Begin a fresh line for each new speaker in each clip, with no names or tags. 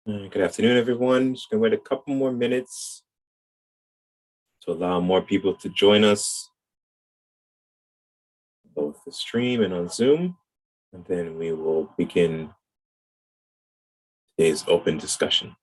Good afternoon, everyone. Just gonna wait a couple more minutes to allow more people to join us, both the stream and on Zoom, and then we will begin today's open discussion.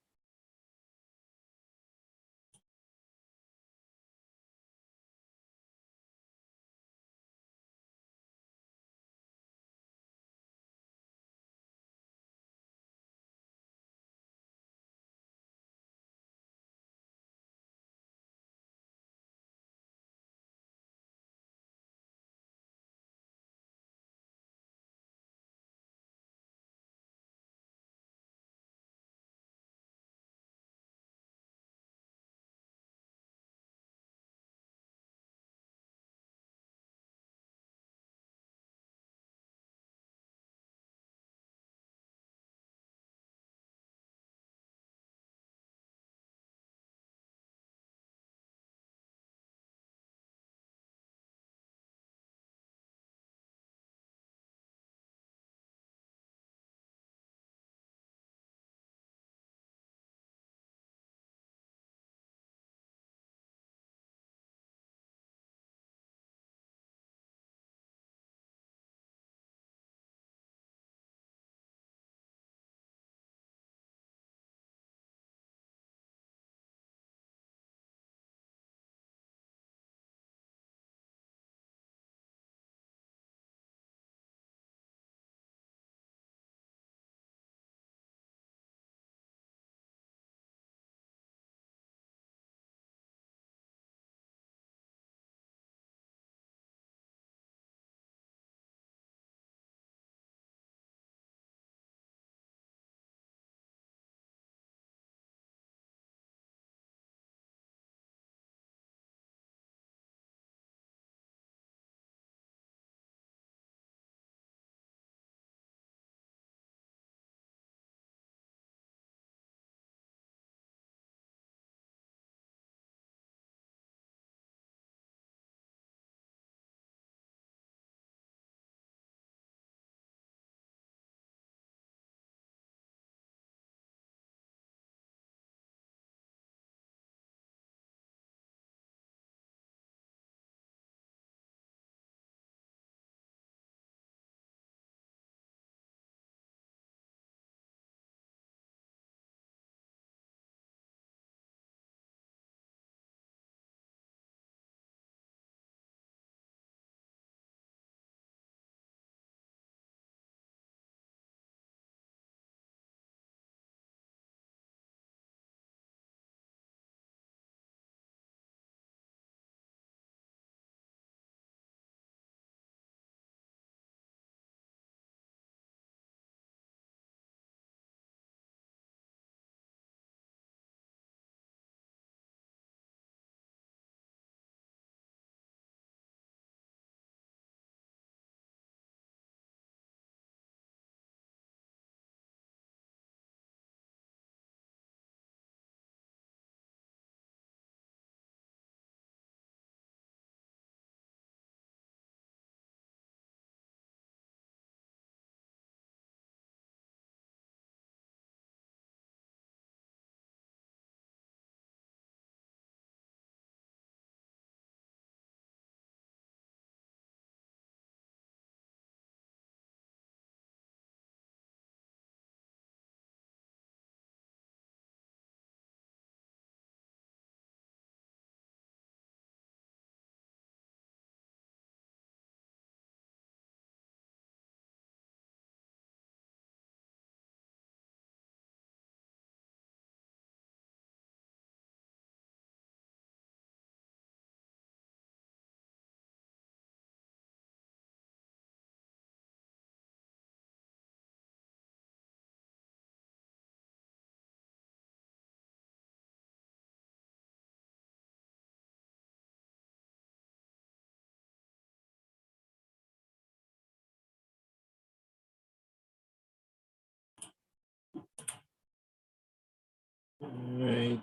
All right.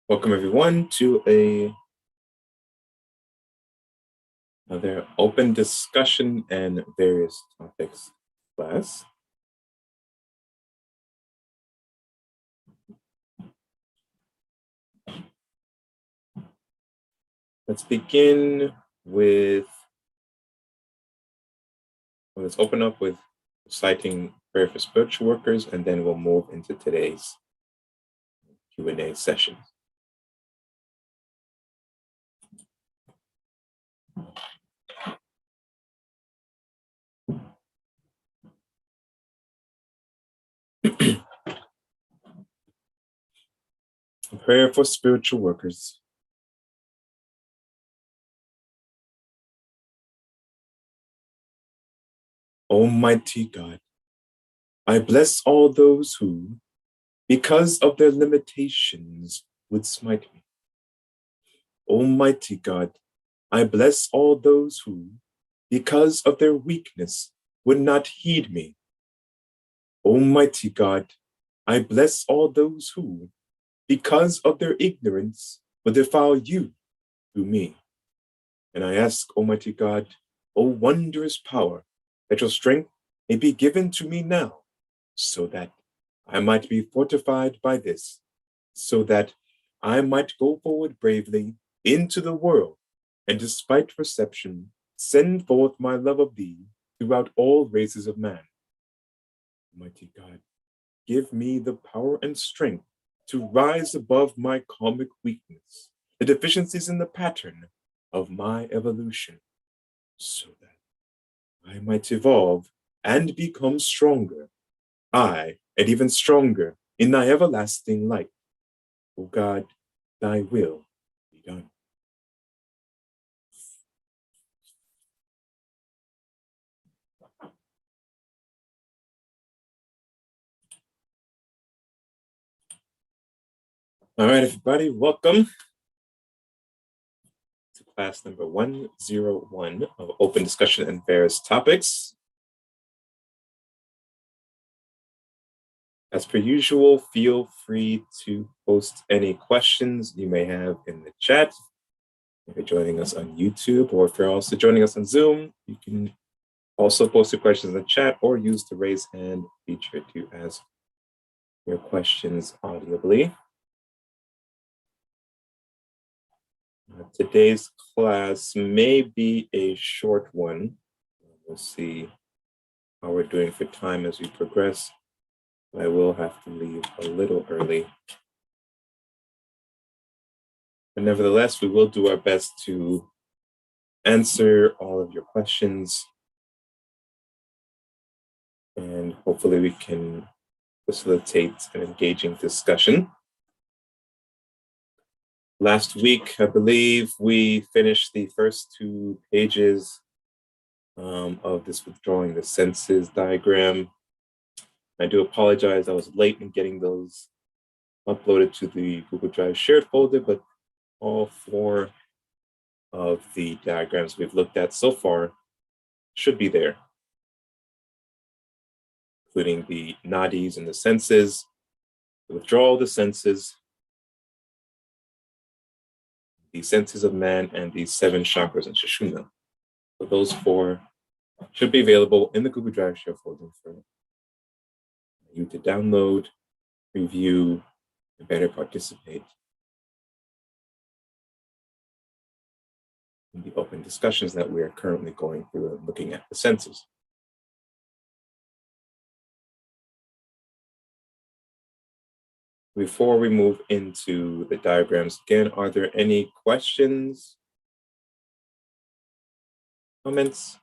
Welcome, everyone, to a Another open discussion and various topics class. Let's begin with, let's open up with citing prayer for spiritual workers, and then we'll move into today's Q&A session. Prayer for spiritual workers. Almighty God, I bless all those who, because of their limitations, would smite me. Almighty God, I bless all those who, because of their weakness, would not heed me. Almighty God, I bless all those who, because of their ignorance, would defile you through me. And I ask, Almighty God, O wondrous power, that your strength may be given to me now, so that I might be fortified by this, so that I might go forward bravely into the world, and despite perception, send forth my love of thee throughout all races of man. Almighty God, give me the power and strength to rise above my karmic weakness, the deficiencies in the pattern of my evolution, so that I might evolve and become stronger, and even stronger in thy everlasting light. O God, thy will be done. All right, everybody, welcome to class number 101 of Open Discussion and Various Topics. As per usual, feel free to post any questions you may have in the chat. If you're joining us on YouTube, or if you're also joining us on Zoom, you can also post your questions in the chat or use the raise hand feature to ask your questions audibly. Today's class may be a short one. We'll see how we're doing for time as we progress. I will have to leave a little early. But nevertheless, we will do our best to answer all of your questions. And hopefully we can facilitate an engaging discussion. Last week, I believe we finished the first 2 pages of this withdrawing the senses diagram. I do apologize, I was late in getting those uploaded to the Google Drive shared folder, but all 4 of the diagrams we've looked at so far should be there, including the nadis and the senses, the withdrawal of the senses of man, and the 7 chakras and Sushumna. So those 4 should be available in the Google Drive share folder for you to download, review, and better participate in the open discussions that we are currently going through and looking at the senses. Before we move into the diagrams again, are there any questions, comments?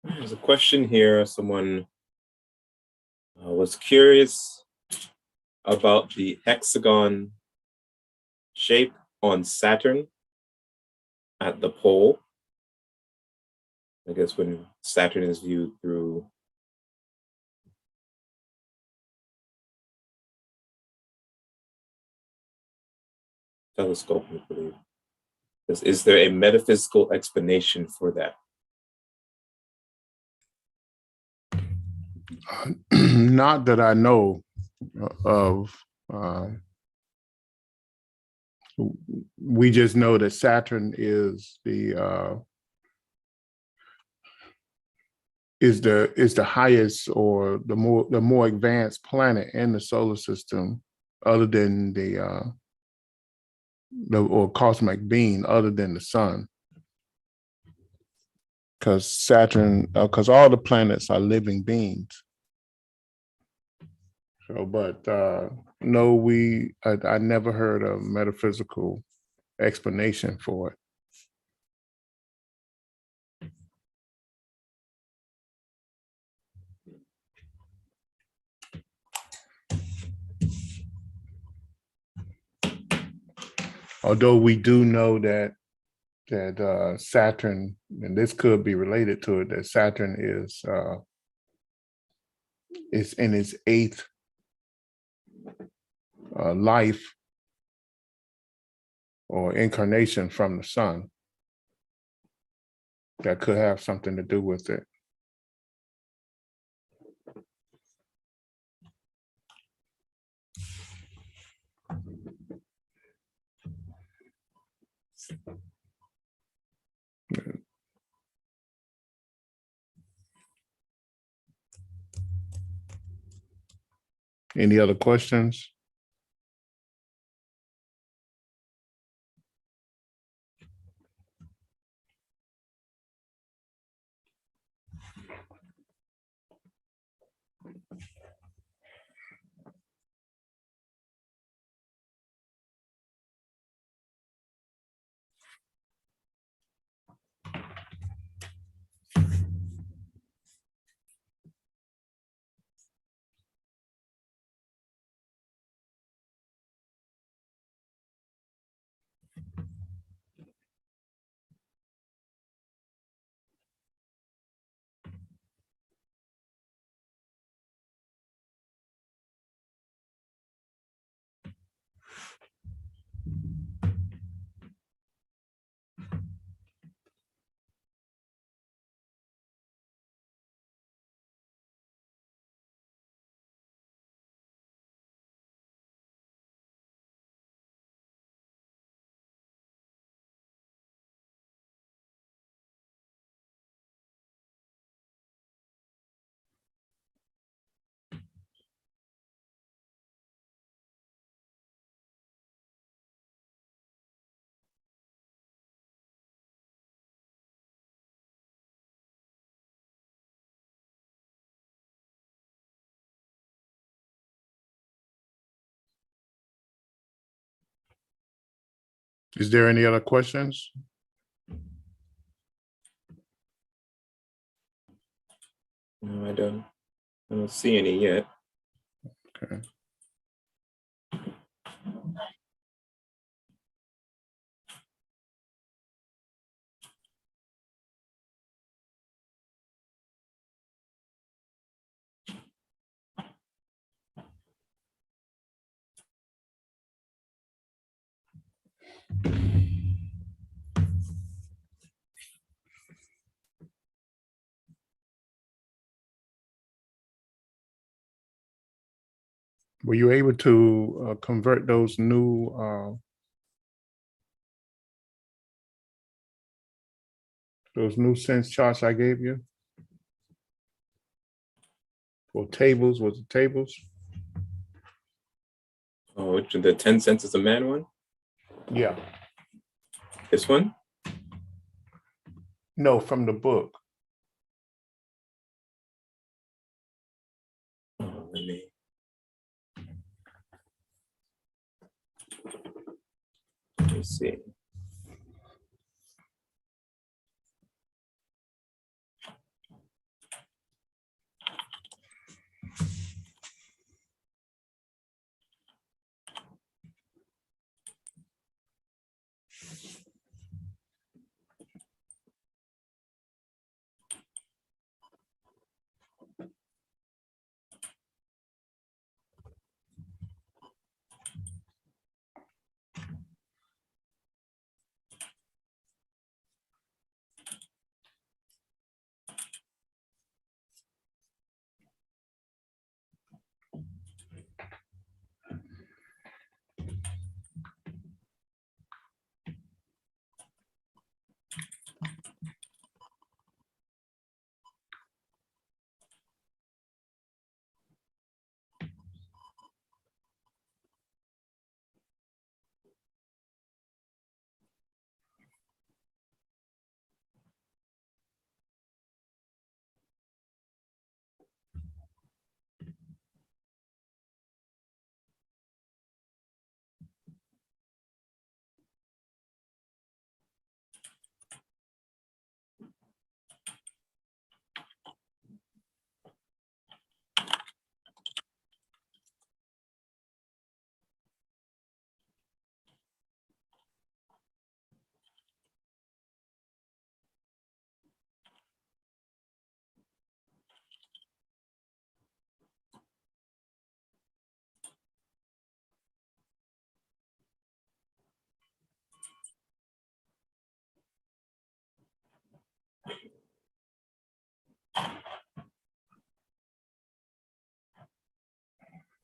There's a question here. Someone was curious about the hexagon shape on Saturn at the pole. I guess when Saturn is viewed through telescope, I believe. Is there a metaphysical explanation for that?
Not that I know of. We just know that Saturn is the highest or the more advanced planet in the solar system, other than the or cosmic being, other than the sun. Because Saturn, because all the planets are living beings. So, but no, I never heard a metaphysical explanation for it. Although we do know that Saturn, and this could be related to it, that Saturn is in its eighth life or incarnation from the sun. That could have something to do with it. Any other questions? Is there any other questions?
No, I don't see any yet.
Okay. Were you able to convert those new sense charts I gave you? Or tables, was it tables?
Oh, the 10 Senses of Man one?
Yeah.
This one?
No, from the book.
Oh, let me see.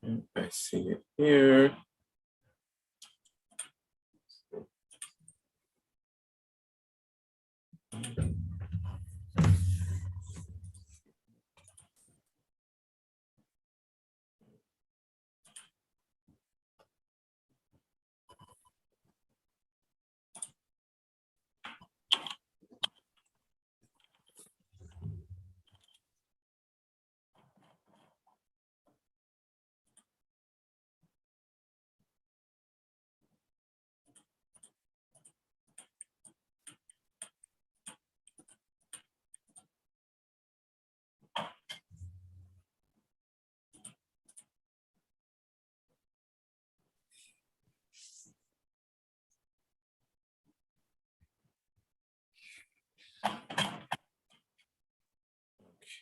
I see it here.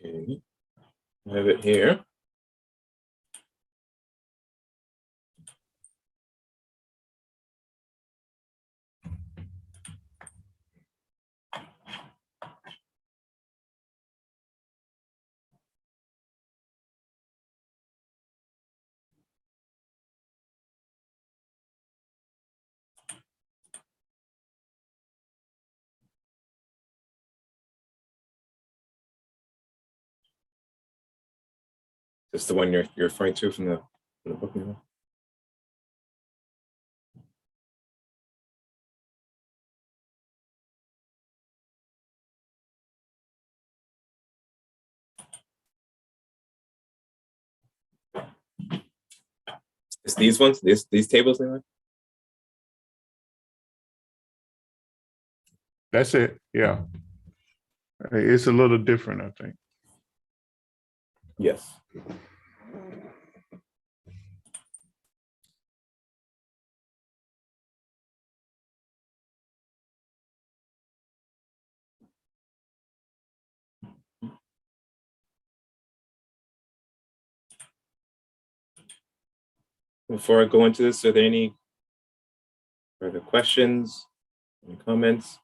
Okay, I have it here. This is the one you're referring to from the book now? It's these ones, these tables they like?
That's it. Yeah. It's a little different, I think.
Yes. Before I go into this, are there any further questions, any comments?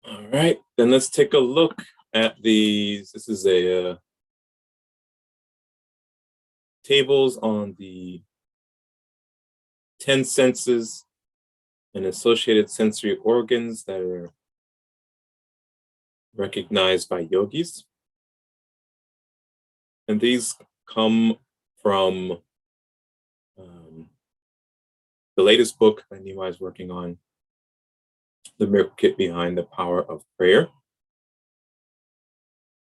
All right, then let's take a look at these. This is a tables on the 10 senses and associated sensory organs that are recognized by yogis. And these come from the latest book that Nima is working on, The Miracle Kit Behind the Power of Prayer.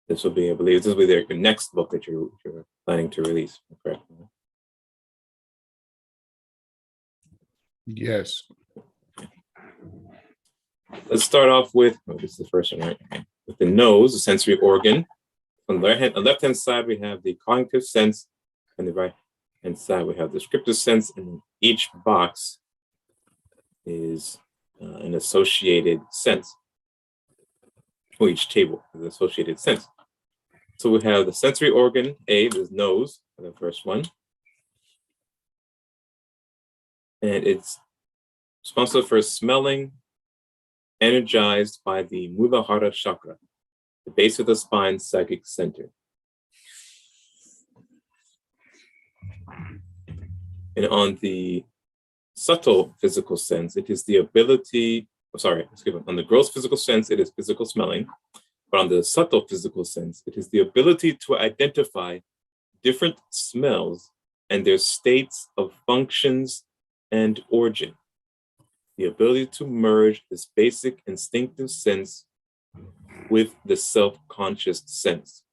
This will be, I believe, this will be their next book that you're planning to release, correct?
Yes.
Let's start off with, this is the first one, right? Okay. With the nose, the sensory organ. On the left-hand side, we have the cognitive sense, and the right-hand side, we have the descriptive sense, and each box is an associated sense, or each table is an associated sense. So we have the sensory organ, A, the nose, the first one. And it's responsible for smelling, energized by the Muladhara chakra, the base of the spine psychic center. And on the subtle physical sense, it is the ability, on the gross physical sense, it is physical smelling. But on the subtle physical sense, it is the ability to identify different smells and their states of functions and origin. The ability to merge this basic instinctive sense with the self-conscious sense.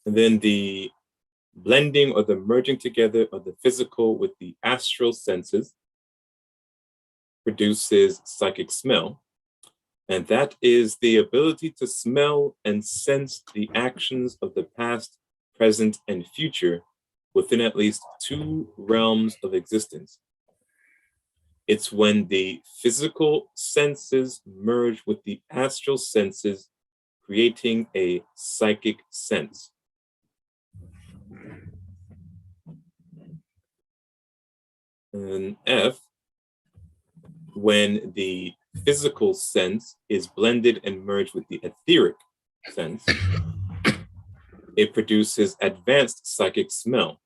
And then the blending or the merging together of the physical with the astral senses produces psychic smell. And that is the ability to smell and sense the actions of the past, present, and future within at least two realms of existence. It's when the physical senses merge with the astral senses, creating a psychic sense. And F, when the physical sense is blended and merged with the etheric sense, it produces advanced psychic smell,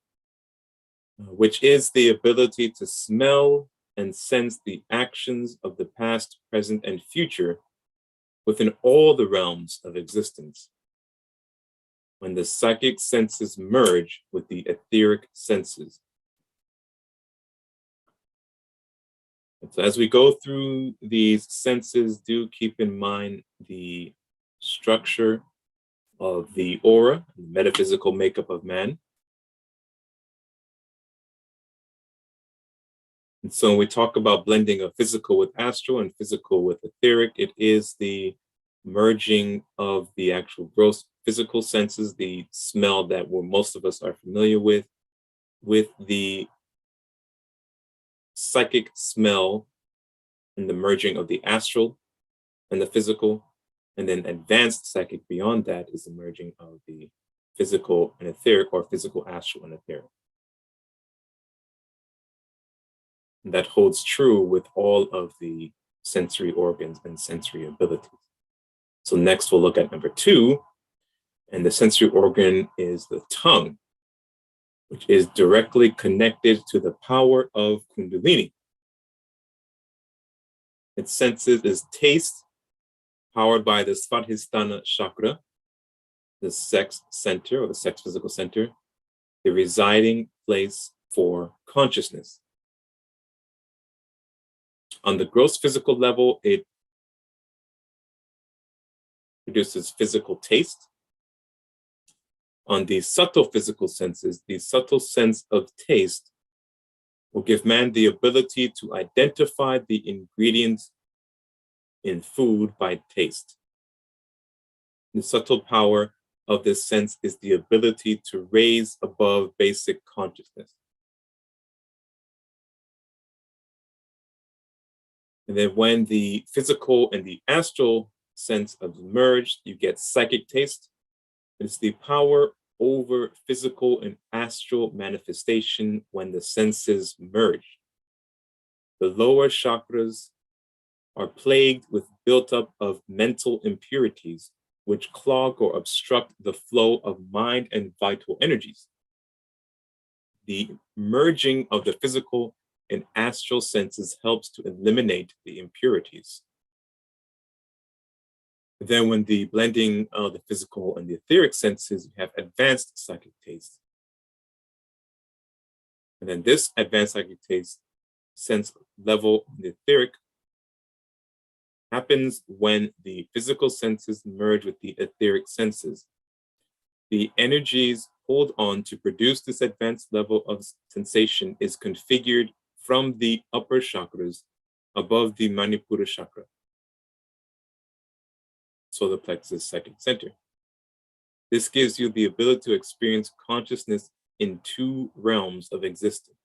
which is the ability to smell and sense the actions of the past, present, and future within all the realms of existence. When the psychic senses merge with the etheric senses. And so as we go through these senses, do keep in mind the structure of the aura, the metaphysical makeup of man. And so when we talk about blending of physical with astral and physical with etheric, it is the merging of the actual gross physical senses, the smell that most of us are familiar with the psychic smell and the merging of the astral and the physical. And then advanced psychic beyond that is the merging of the physical and etheric, or physical, astral, and etheric. And that holds true with all of the sensory organs and sensory abilities. So next we'll look at number 2, and the sensory organ is the tongue, which is directly connected to the power of Kundalini. Its senses is taste, powered by the Svadhisthana chakra, the sex center or the sex physical center, the residing place for consciousness. On the gross physical level, it produces physical taste. On the subtle physical senses, the subtle sense of taste will give man the ability to identify the ingredients in food by taste. The subtle power of this sense is the ability to raise above basic consciousness. And then when the physical and the astral sense are merged, you get psychic taste. It's the power over physical and astral manifestation when the senses merge. The lower chakras are plagued with buildup of mental impurities, which clog or obstruct the flow of mind and vital energies. The merging of the physical and astral senses helps to eliminate the impurities. Then when the blending of the physical and the etheric senses, you have advanced psychic taste. And then this advanced psychic taste sense level in the etheric happens when the physical senses merge with the etheric senses. The energies hold on to produce this advanced level of sensation is configured from the upper chakras above the Manipura chakra, solar plexus second center. This gives you the ability to experience consciousness in 2 realms of existence.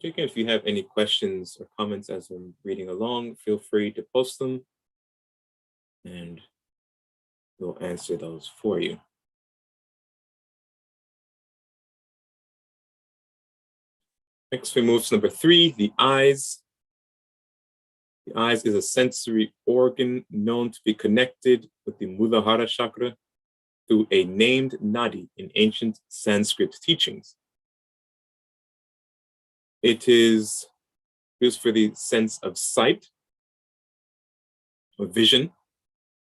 Again, if you have any questions or comments as I'm reading along, feel free to post them and we'll answer those for you. Next, we move to number 3, the eyes. The eyes is a sensory organ known to be connected with the Muladhara chakra through a named nadi in ancient Sanskrit teachings. It is used for the sense of sight or vision,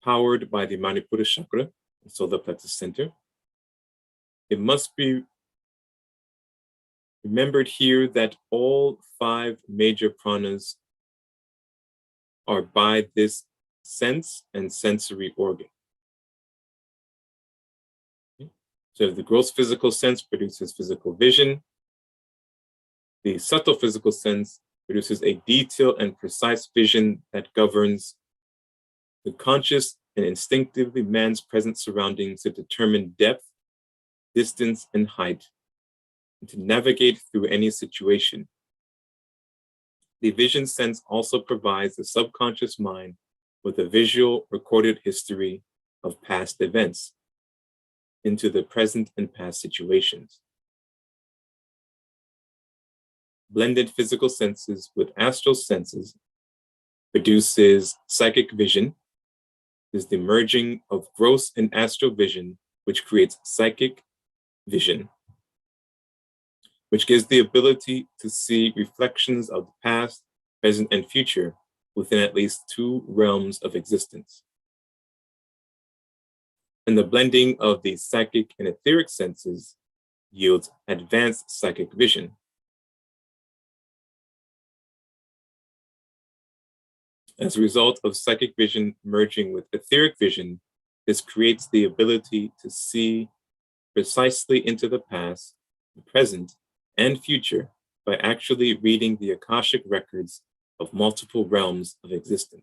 powered by the Manipura chakra, the solar plexus center. It must be remembered here that all 5 major pranas are by this sense and sensory organ. So the gross physical sense produces physical vision. The subtle physical sense produces a detailed and precise vision that governs the conscious and instinctively man's present surroundings to determine depth, distance, and height, and to navigate through any situation. The vision sense also provides the subconscious mind with a visual recorded history of past events into the present and past situations. Blended physical senses with astral senses produces psychic vision. Is the merging of gross and astral vision, which creates psychic vision, which gives the ability to see reflections of the past, present, and future within at least two realms of existence. And the blending of the psychic and etheric senses yields advanced psychic vision. As a result of psychic vision merging with etheric vision, this creates the ability to see precisely into the past, the present, and future by actually reading the Akashic records of multiple realms of existence.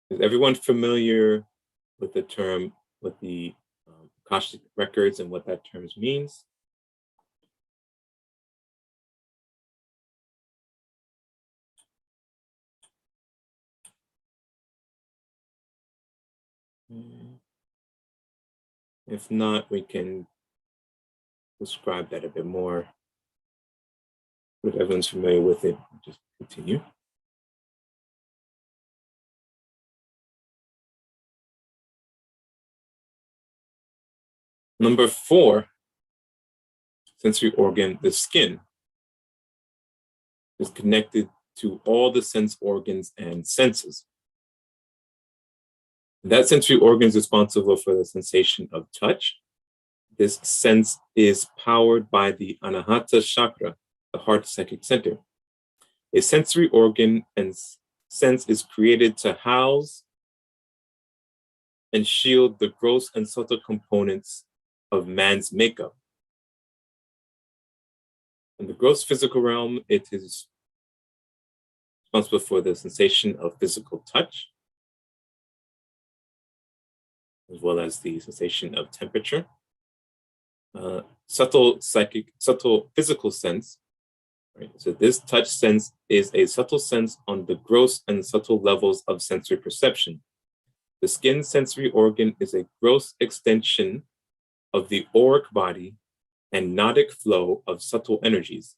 Is everyone familiar with the term, with the Akashic records and what that term means? If not, we can describe that a bit more. If everyone's familiar with it, just continue. Number 4, sensory organ, the skin, is connected to all the sense organs and senses. That sensory organ is responsible for the sensation of touch. This sense is powered by the Anahata Chakra, the heart psychic center. A sensory organ and sense is created to house and shield the gross and subtle components of man's makeup. In the gross physical realm, it is responsible for the sensation of physical touch, as well as the sensation of temperature. Subtle physical sense. Right? So this touch sense is a subtle sense on the gross and subtle levels of sensory perception. The skin sensory organ is a gross extension of the auric body and notic flow of subtle energies.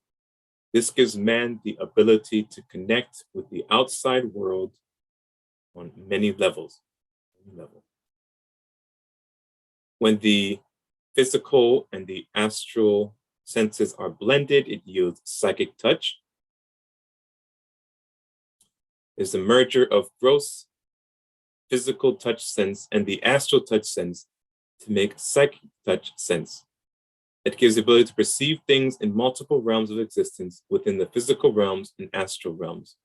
This gives man the ability to connect with the outside world on many levels. When the physical and the astral senses are blended, it yields psychic touch. It's the merger of gross physical touch sense and the astral touch sense to make psychic touch sense. It gives the ability to perceive things in multiple realms of existence within the physical realms and astral realms.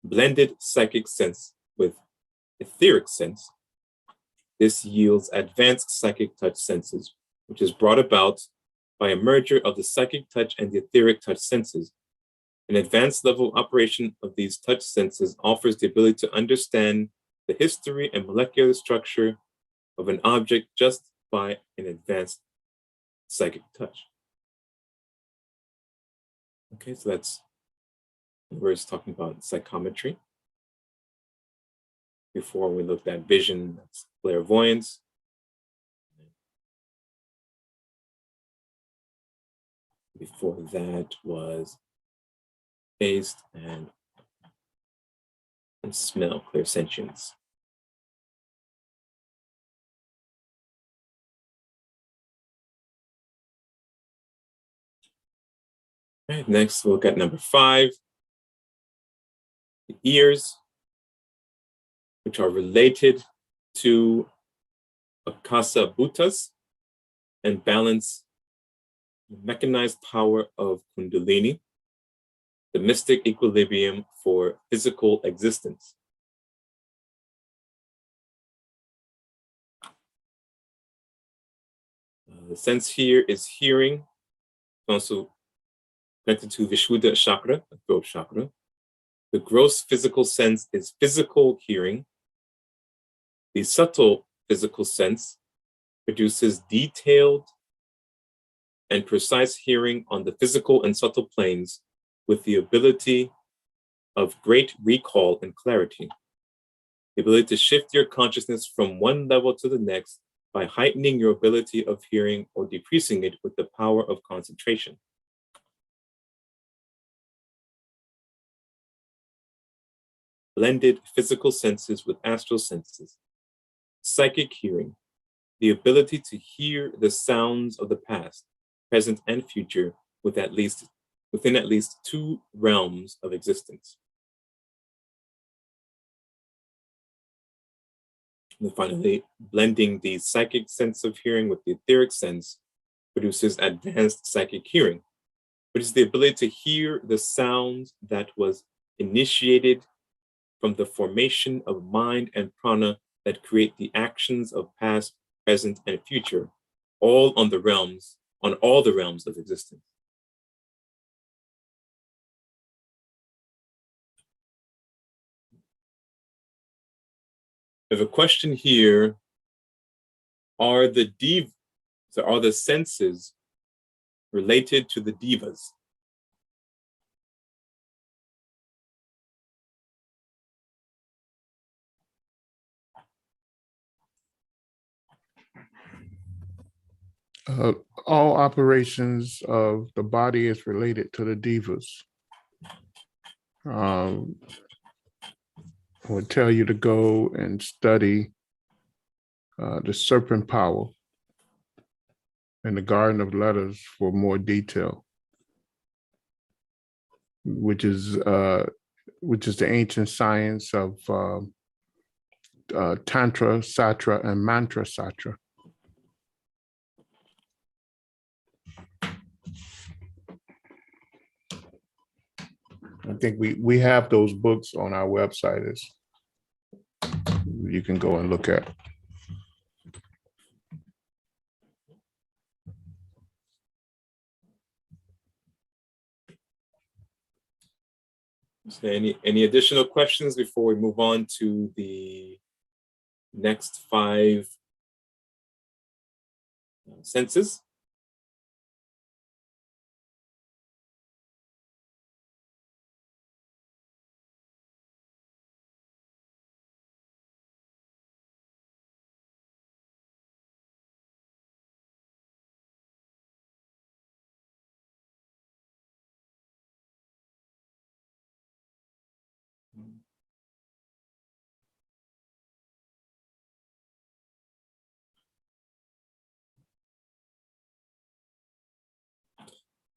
Blended psychic sense with etheric sense. This yields advanced psychic touch senses, which is brought about by a merger of the psychic touch and the etheric touch senses. An advanced level operation of these touch senses offers the ability to understand the history and molecular structure of an object just by an advanced psychic touch. Okay, so that's we're just talking about psychometry. Before we looked at vision, that's clairvoyance. Before that was taste and smell, clairsentience. All right, next we'll look at number 5, the ears, which are related to akasa bhutas and balance the mechanized power of Kundalini, the mystic equilibrium for physical existence. The sense here is hearing, also connected to Vishuddha chakra, the throat chakra. The gross physical sense is physical hearing. The subtle physical sense produces detailed and precise hearing on the physical and subtle planes with the ability of great recall and clarity. The ability to shift your consciousness from one level to the next by heightening your ability of hearing or decreasing it with the power of concentration. Blended physical senses with astral senses. Psychic hearing, the ability to hear the sounds of the past, present, and future within at least two realms of existence. And finally, blending the psychic sense of hearing with the etheric sense produces advanced psychic hearing, which is the ability to hear the sounds that was initiated from the formation of mind and prana that create the actions of past, present, and future, all on all the realms of existence. I have a question here. Are the senses related to the divas?
All operations of the body is related to the divas. I would tell you to go and study the serpent power in the Garden of Letters for more detail, which is the ancient science of Tantra, Satra, and Mantra Satra. I think we have those books on our website. You can go and look at.
So any additional questions before we move on to the next 5 senses?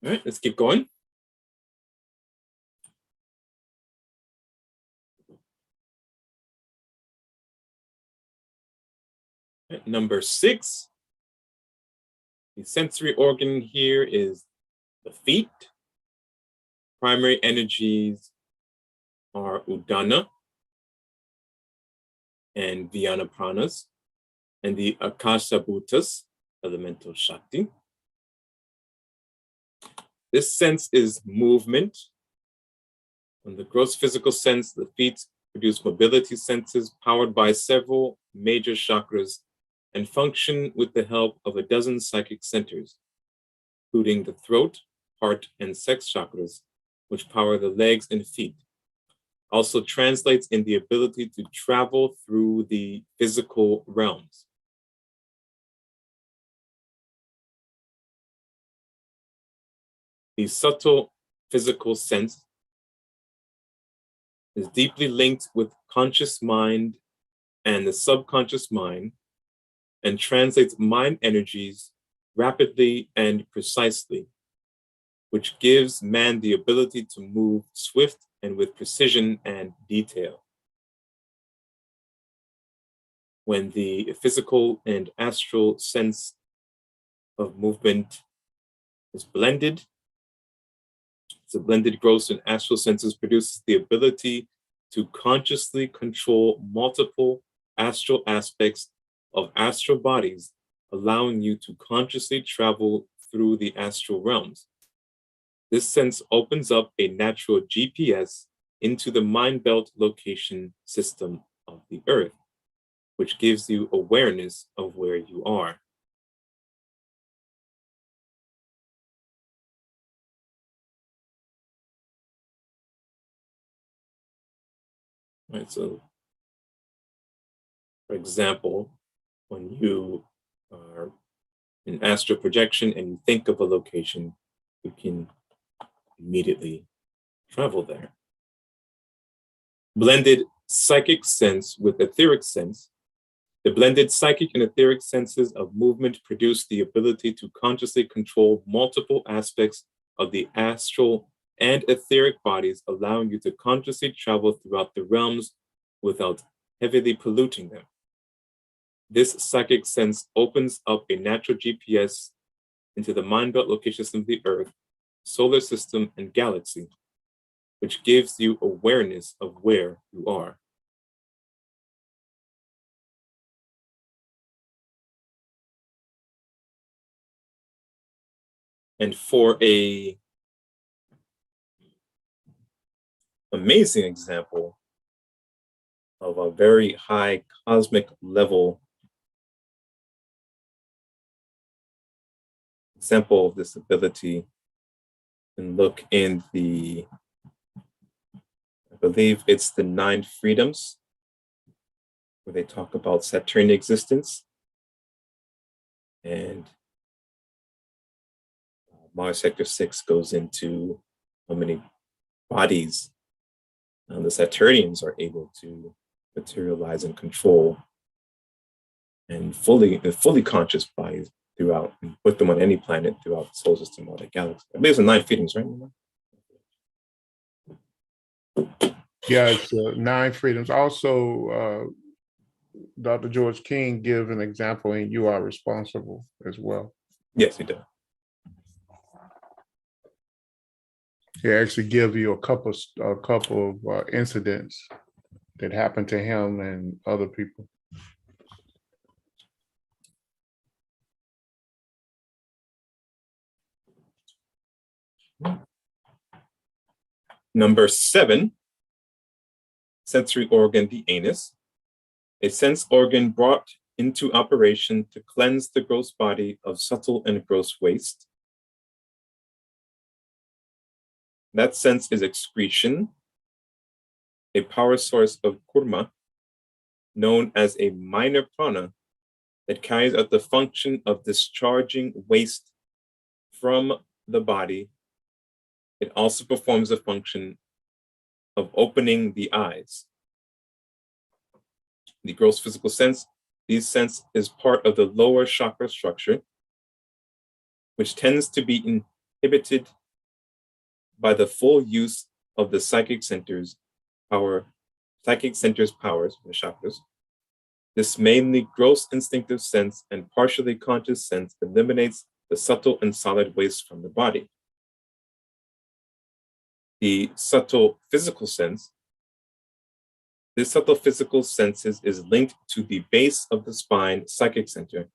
All right, let's keep going. Number 6, the sensory organ here is the feet. Primary energies are Udana and Vyana pranas, and the Akasha Bhutas, elemental Shakti. This sense is movement. On the gross physical sense, the feet produce mobility senses powered by several major chakras and function with the help of a dozen psychic centers, including the throat, heart, and sex chakras, which power the legs and feet. Also translates in the ability to travel through the physical realms. The subtle physical sense is deeply linked with conscious mind and the subconscious mind, and translates mind energies rapidly and precisely, which gives man the ability to move swift and with precision and detail. When the physical and astral sense of movement It's blended. It's a blended gross and astral senses produces the ability to consciously control multiple astral aspects of astral bodies, allowing you to consciously travel through the astral realms. This sense opens up a natural GPS into the mind belt location system of the earth, which gives you awareness of where you are. Right, so for example, when you are in astral projection and you think of a location, you can immediately travel there. Blended psychic sense with etheric sense. The blended psychic and etheric senses of movement produce the ability to consciously control multiple aspects of the astral and etheric bodies, allowing you to consciously travel throughout the realms without heavily polluting them. This psychic sense opens up a natural GPS into the mind belt location system of the Earth, solar system, and galaxy, which gives you awareness of where you are. And for a amazing example of a very high cosmic level example of this ability, and look in the, I believe it's the 9 freedoms, where they talk about Saturnian existence. And Mars Sector 6 goes into how many bodies the Saturnians are able to materialize and control, and fully conscious bodies throughout, and put them on any planet throughout the solar system or the galaxy. I believe it's the 9 freedoms, right?
Yeah, it's 9 freedoms. Also, Dr. George King give an example in You Are Responsible as well.
Yes, he does.
He actually give you a couple of incidents that happened to him and other people.
Number 7, sensory organ, the anus. A sense organ brought into operation to cleanse the gross body of subtle and gross waste. That sense is excretion, a power source of kurma, known as a minor prana, that carries out the function of discharging waste from the body. It also performs the function of opening the eyes. The gross physical sense, this sense is part of the lower chakra structure, which tends to be inhibited by the full use of the psychic centers' powers, the chakras. This mainly gross instinctive sense and partially conscious sense eliminates the subtle and solid waste from the body. The subtle physical sense, this subtle physical senses is linked to the base of the spine psychic center,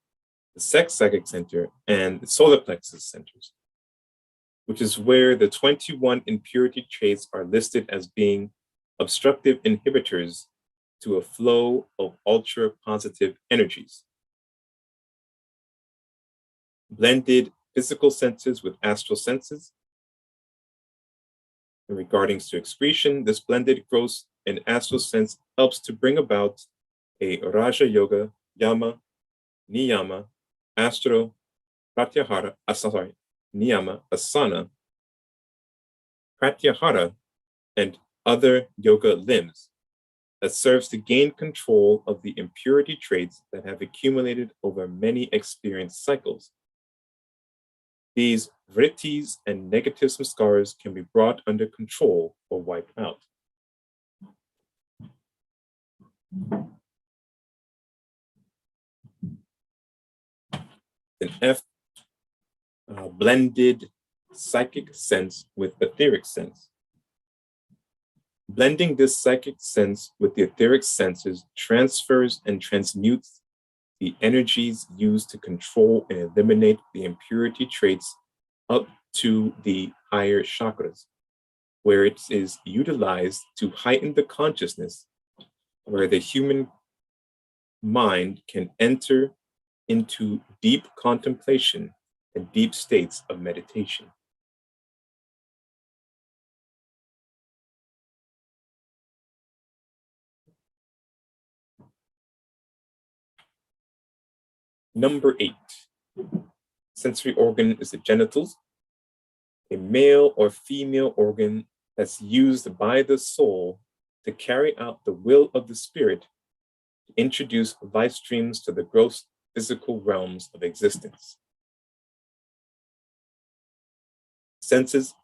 the sex psychic center, and the solar plexus centers, which is where the 21 impurity traits are listed as being obstructive inhibitors to a flow of ultra positive energies. Blended physical senses with astral senses. In regarding to excretion, this blended gross and astral sense helps to bring about a Raja Yoga, Yama, Niyama, Astro, Pratyahara, Niyama, Asana, Pratyahara, and other yoga limbs that serves to gain control of the impurity traits that have accumulated over many experience cycles. These vrittis and negative samskaras can be brought under control or wiped out. In F, blended psychic sense with etheric sense. Blending this psychic sense with the etheric senses transfers and transmutes the energies used to control and eliminate the impurity traits up to the higher chakras, where it is utilized to heighten the consciousness, where the human mind can enter into deep contemplation and deep states of meditation. Number 8, sensory organ is the genitals, a male or female organ that's used by the soul to carry out the will of the spirit to introduce life streams to the gross physical realms of existence. Senses,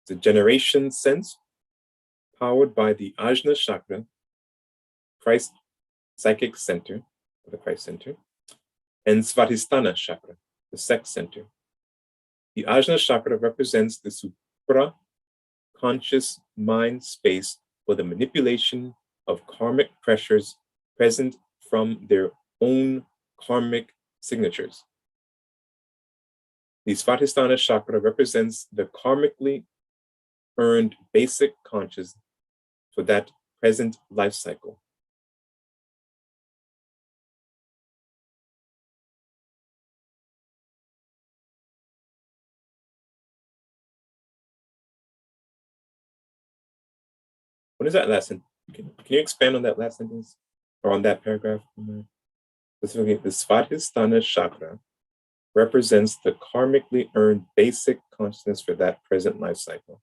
the generation sense, powered by the Ajna Chakra, Christ psychic center, the Christ center, and Svadhisthana Chakra, the sex center. The Ajna Chakra represents the supra-conscious mind space for the manipulation of karmic pressures present from their own karmic signatures. The Svadhisthana Chakra represents the karmically earned basic consciousness for that present life cycle. What is that last sentence? Can you expand on that last sentence or on that paragraph? Specifically, the Svadhisthana Chakra represents the karmically earned basic consciousness for that present life cycle.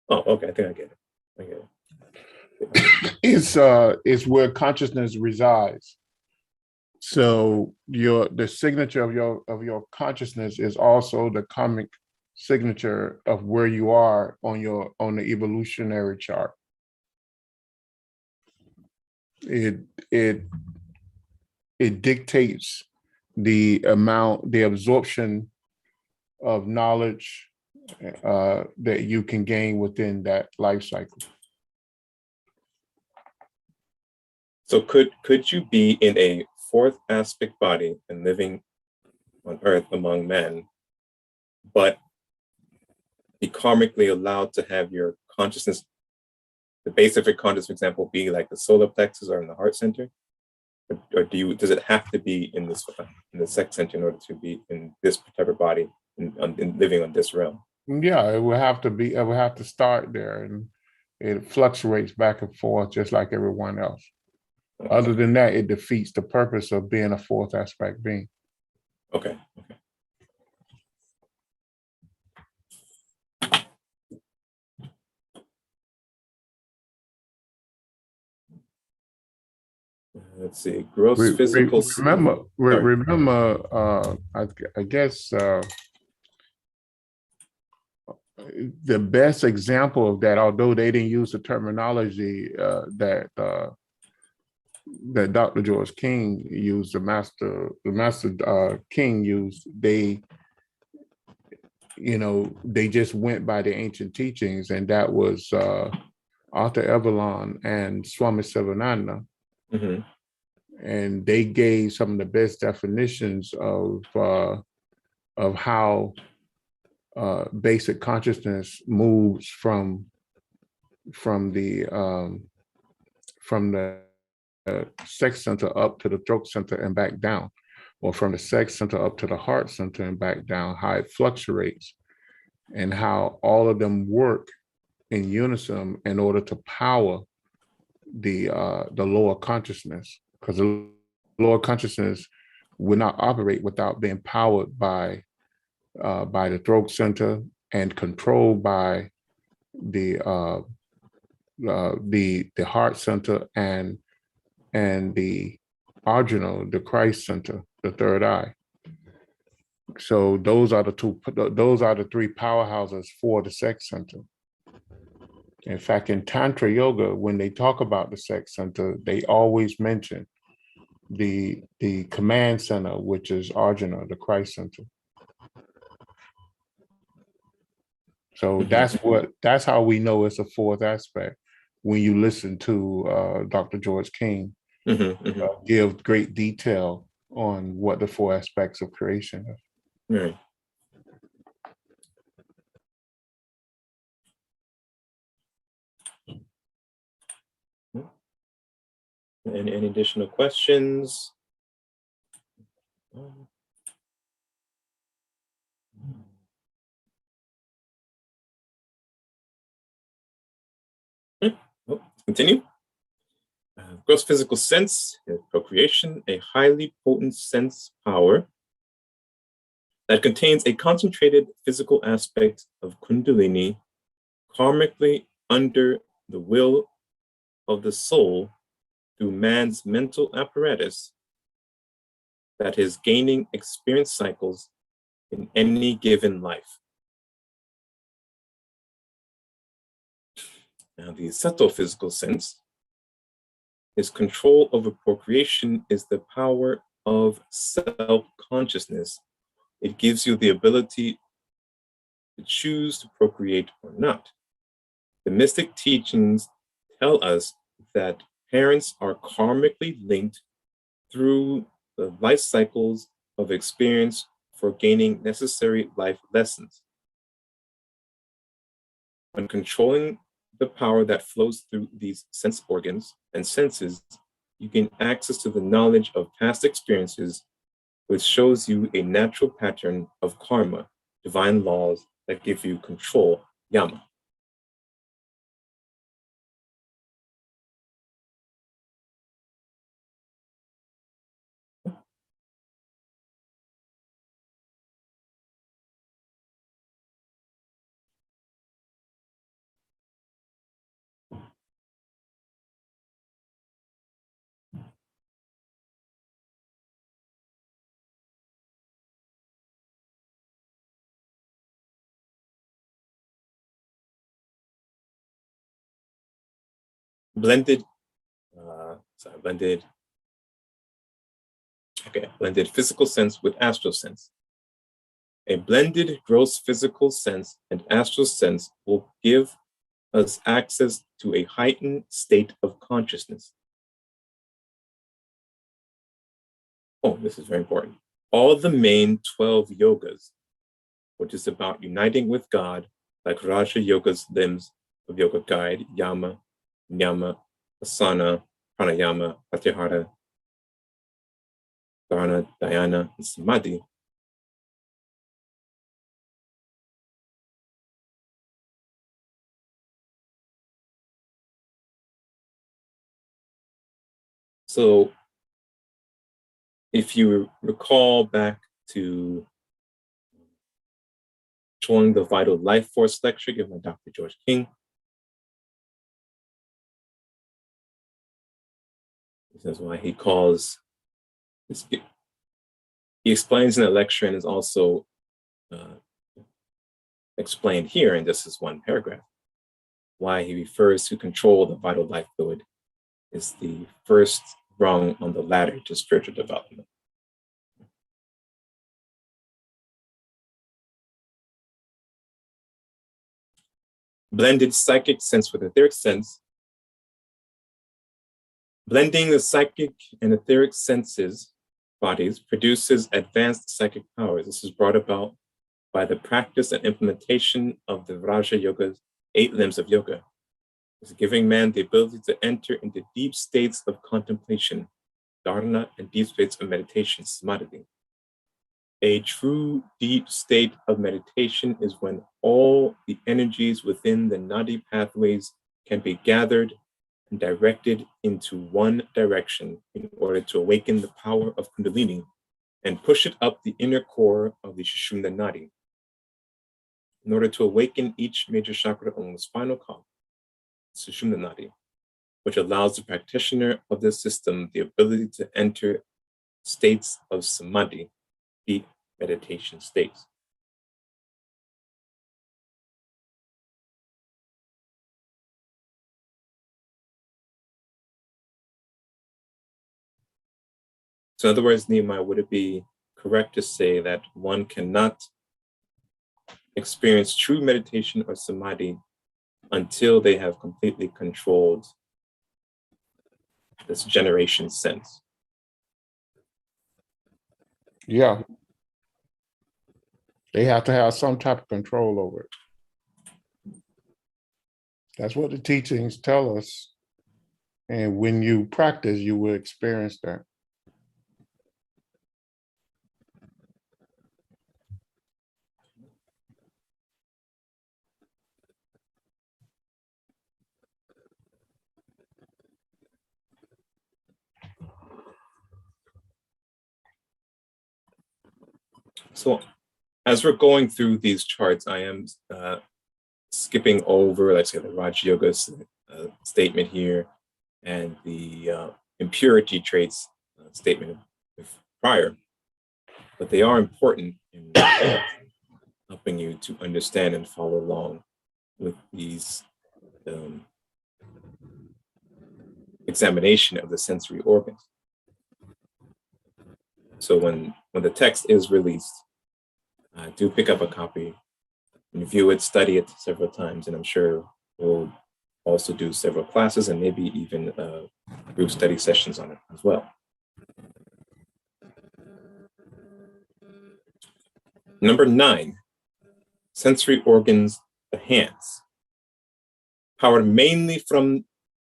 Oh, okay, I think I get it.
It's where consciousness resides. So the signature of your consciousness is also the karmic signature of where you are on the evolutionary chart. It dictates the absorption of knowledge that you can gain within that life cycle.
So could you be in a fourth aspect body and living on earth among men, but be karmically allowed to have your consciousness, the base of your consciousness, for example, be like the solar plexus or in the heart center? Or does it have to be in the sex center in order to be in this type of body and living on this realm?
Yeah, it would have to start there, and it fluctuates back and forth just like everyone else. Okay. Other than that, it defeats the purpose of being a fourth aspect being.
Okay. Let's see. Gross physical.
Remember. I guess the best example of that, although they didn't use the terminology that Dr. George King used, the master King used, they just went by the ancient teachings, and that was Arthur Evelyn and Swami Sivananda.
Mm-hmm.
And they gave some of the best definitions of how basic consciousness moves from the sex center up to the throat center and back down, or from the sex center up to the heart center and back down, how it fluctuates, and how all of them work in unison in order to power the lower consciousness, because the lower consciousness will not operate without being powered by the throat center and controlled by the heart center and the Arjuna, the Christ center, the third eye. So those are the three powerhouses for the sex center. In fact, in Tantra Yoga, when they talk about the sex center, they always mention the command center, which is Arjuna, the Christ center. So that's how we know it's a fourth aspect. When you listen to Dr. George King give great detail on what the four aspects of creation is.
Right. Any additional questions? Continue. Gross physical sense is procreation, a highly potent sense power that contains a concentrated physical aspect of Kundalini karmically under the will of the soul through man's mental apparatus that is gaining experience cycles in any given life. Now, the subtle physical sense is control over procreation is the power of self-consciousness. It gives you the ability to choose to procreate or not. The mystic teachings tell us that parents are karmically linked through the life cycles of experience for gaining necessary life lessons. When controlling the power that flows through these sense organs and senses, you gain access to the knowledge of past experiences, which shows you a natural pattern of karma, divine laws that give you control, yama. Blended physical sense with astral sense. A blended gross physical sense and astral sense will give us access to a heightened state of consciousness. Oh, this is very important. All the main 12 yogas, which is about uniting with God, like Raja Yoga's limbs of yoga guide, yama, nyama, asana, pranayama, pratyahara, dharana, dhyana, and samadhi. So if you recall back to showing the vital life force lecture given by Dr. George King, this is why he calls this, he explains in the lecture and is also explained here, and this is one paragraph, why he refers to control the vital life fluid is the first rung on the ladder to spiritual development. Blended psychic sense with etheric sense. Blending the psychic and etheric senses, bodies, produces advanced psychic powers. This is brought about by the practice and implementation of the Raja Yoga's 8 limbs of yoga. It's giving man the ability to enter into deep states of contemplation, dharana, and deep states of meditation, samadhi. A true deep state of meditation is when all the energies within the nadi pathways can be gathered and directed into one direction in order to awaken the power of Kundalini and push it up the inner core of the Sushumna Nadi. In order to awaken each major chakra on the spinal column, Sushumna Nadi, which allows the practitioner of this system the ability to enter states of samadhi, deep meditation states. So in other words, Nehemiah, would it be correct to say that one cannot experience true meditation or samadhi until they have completely controlled this generation sense?
Yeah, they have to have some type of control over it. That's what the teachings tell us. And when you practice, you will experience that.
So as we're going through these charts, I am skipping over, let's say, the Raja Yoga statement here and the impurity traits statement prior, but they are important in helping you to understand and follow along with these examination of the sensory organs. So when the text is released, do pick up a copy, review it, study it several times, and I'm sure we'll also do several classes and maybe even group study sessions on it as well. Number 9, sensory organs, the hands. Powered mainly from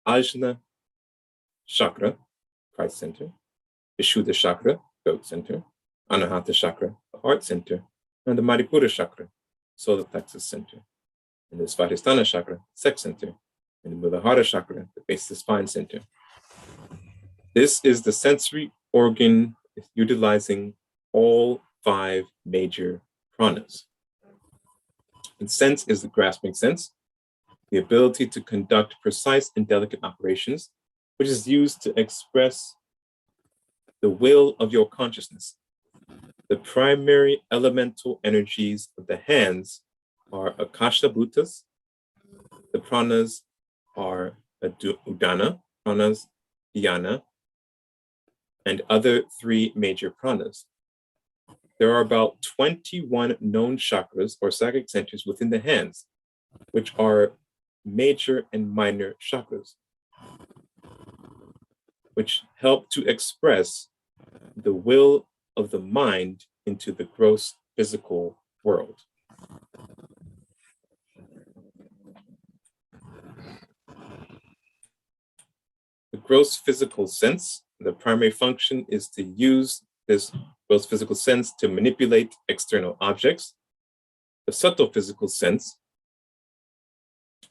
Ajna Chakra, Christ Center, Vishuddha Chakra, Throat Center, Anahata Chakra, the Heart Center, and the Manipura Chakra, Solar Plexus Center, and the Svadhisthana Chakra, Sex Center, and the Muladhara Chakra, the base of the Spine Center. This is the sensory organ utilizing all 5 major pranas. And sense is the grasping sense, the ability to conduct precise and delicate operations, which is used to express the will of your consciousness. The primary elemental energies of the hands are Akasha Bhutas. The pranas are Udana, pranas, Dhyana, and other 3 major pranas. There are about 21 known chakras or psychic centers within the hands, which are major and minor chakras, which help to express the will of the mind into the gross physical world. The gross physical sense, the primary function is to use this gross physical sense to manipulate external objects. The subtle physical sense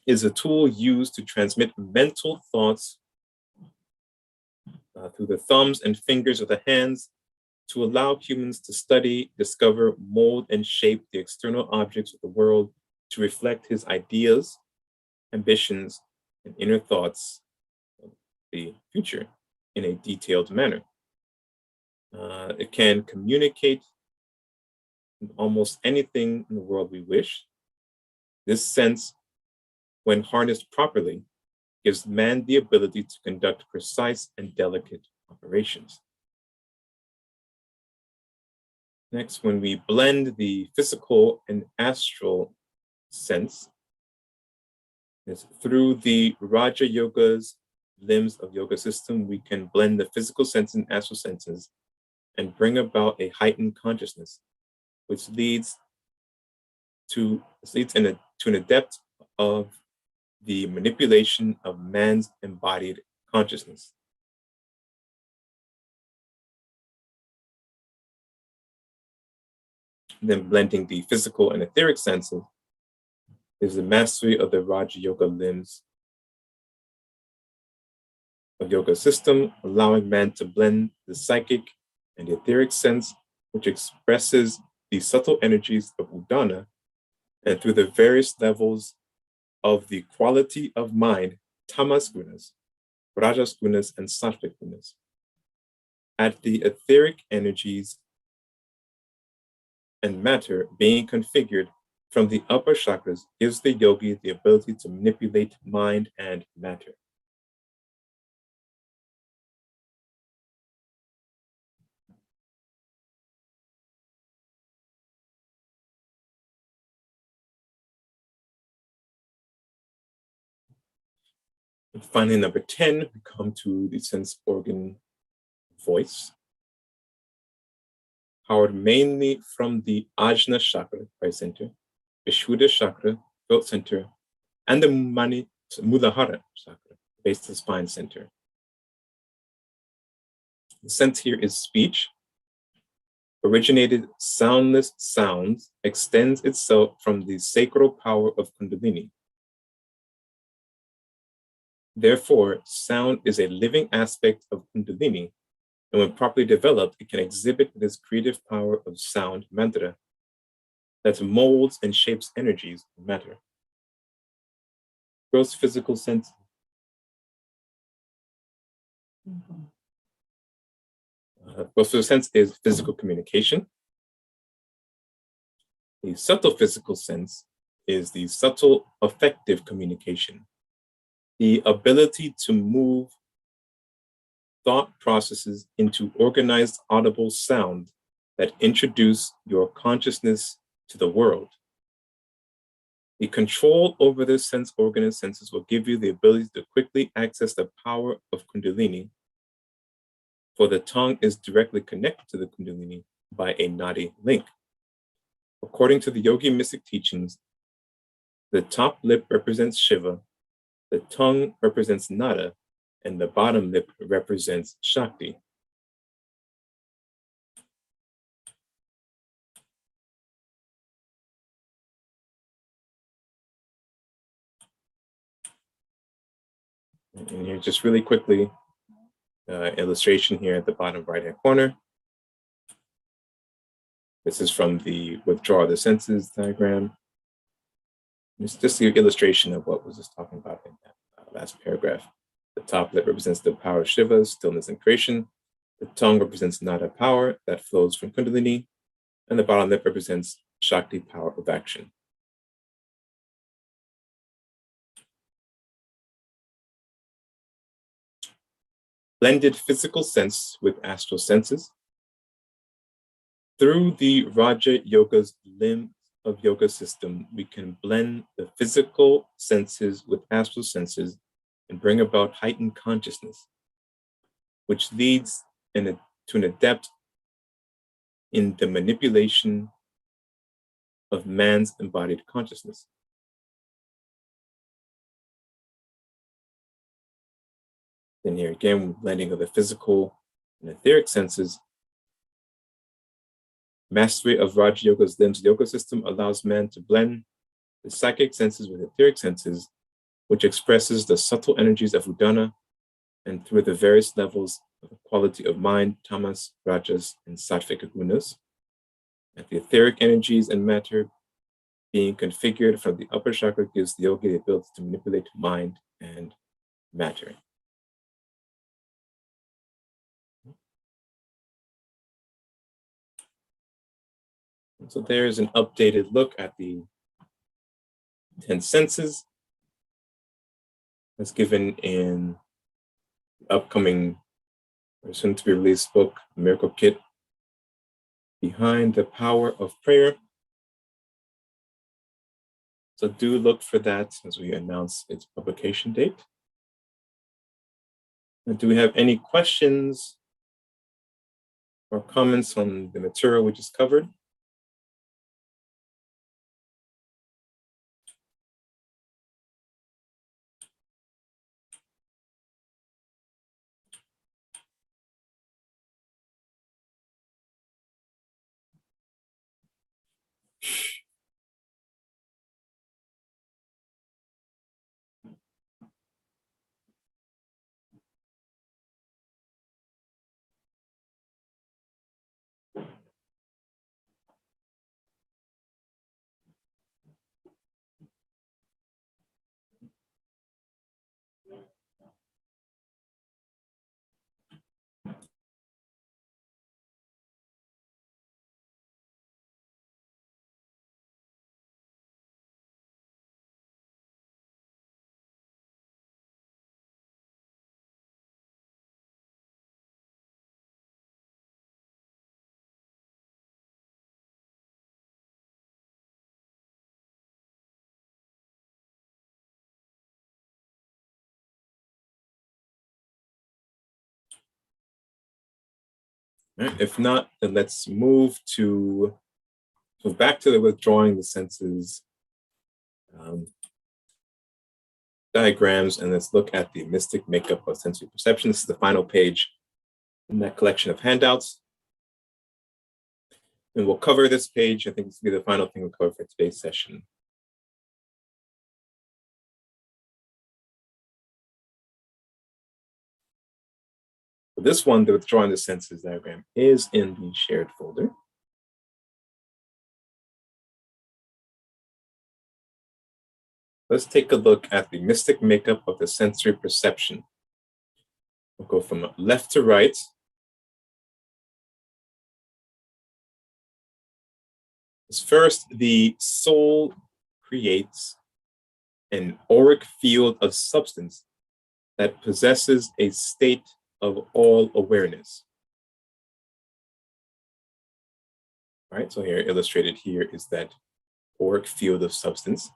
is a tool used to transmit mental thoughts through the thumbs and fingers of the hands to allow humans to study, discover, mold, and shape the external objects of the world to reflect his ideas, ambitions, and inner thoughts of the future in a detailed manner. It can communicate almost anything in the world we wish. This sense, when harnessed properly, gives man the ability to conduct precise and delicate operations. Next, when we blend the physical and astral sense, is through the Raja Yoga's limbs of yoga system, we can blend the physical sense and astral senses and bring about a heightened consciousness, which leads to an adept of the manipulation of man's embodied consciousness. Then blending the physical and etheric senses is the mastery of the Raja Yoga limbs of yoga system, allowing man to blend the psychic and the etheric sense, which expresses the subtle energies of Udana, and through the various levels of the quality of mind, tamas gunas, rajas gunas, and sattvic gunas. At the etheric energies and matter being configured from the upper chakras gives the yogi the ability to manipulate mind and matter. And finally, number 10, we come to the sense organ voice, powered mainly from the Ajna chakra, right center, Vishuddha chakra, throat center, and the Muladhara chakra, base of the spine center. The sense here is speech. Originated soundless sounds extends itself from the sacral power of Kundalini. Therefore, sound is a living aspect of Kundalini, and when properly developed, it can exhibit this creative power of sound mantra that molds and shapes energies of matter. Gross physical sense. Gross physical sense is physical communication. The subtle physical sense is the subtle affective communication, the ability to move thought processes into organized audible sound that introduce your consciousness to the world. The control over the sense organ and senses will give you the ability to quickly access the power of Kundalini, for the tongue is directly connected to the Kundalini by a nadi link. According to the yogi mystic teachings, the top lip represents Shiva, the tongue represents Nada, and the bottom lip represents Shakti. And here, just really quickly, illustration here at the bottom right-hand corner. This is from the withdrawal of the senses diagram. It's just the illustration of what was just talking about in that last paragraph. The top lip represents the power of Shiva, stillness and creation. The tongue represents Nada power that flows from Kundalini, and the bottom lip represents Shakti power of action. Blended physical sense with astral senses. Through the Raja Yoga's limb of yoga system, we can blend the physical senses with astral senses and bring about heightened consciousness, which leads to an adept in the manipulation of man's embodied consciousness. Then here again, blending of the physical and etheric senses. Mastery of Raja Yoga's limbs yoga system allows man to blend the psychic senses with etheric senses, which expresses the subtle energies of Udana and through the various levels of the quality of mind, tamas, rajas, and sattvika gunas. And the etheric energies and matter being configured from the upper chakra gives the yogi the ability to manipulate mind and matter. So there is an updated look at the 10 senses that's given in the upcoming or soon to be released book, Miracle Kit, Behind the Power of Prayer. So do look for that as we announce its publication date. And do we have any questions or comments on the material we just covered? Right? If not, then let's move back to the withdrawing the senses diagrams, and let's look at the mystic makeup of sensory perception. This is the final page in that collection of handouts. And we'll cover this page. I think this will be the final thing we'll cover for today's session. For this one, the withdrawing the senses diagram is in the shared folder. Let's take a look at the mystic makeup of the sensory perception. We'll go from left to right. First, the soul creates an auric field of substance that possesses a state of all awareness. All right, so here illustrated here is that auric field of substance.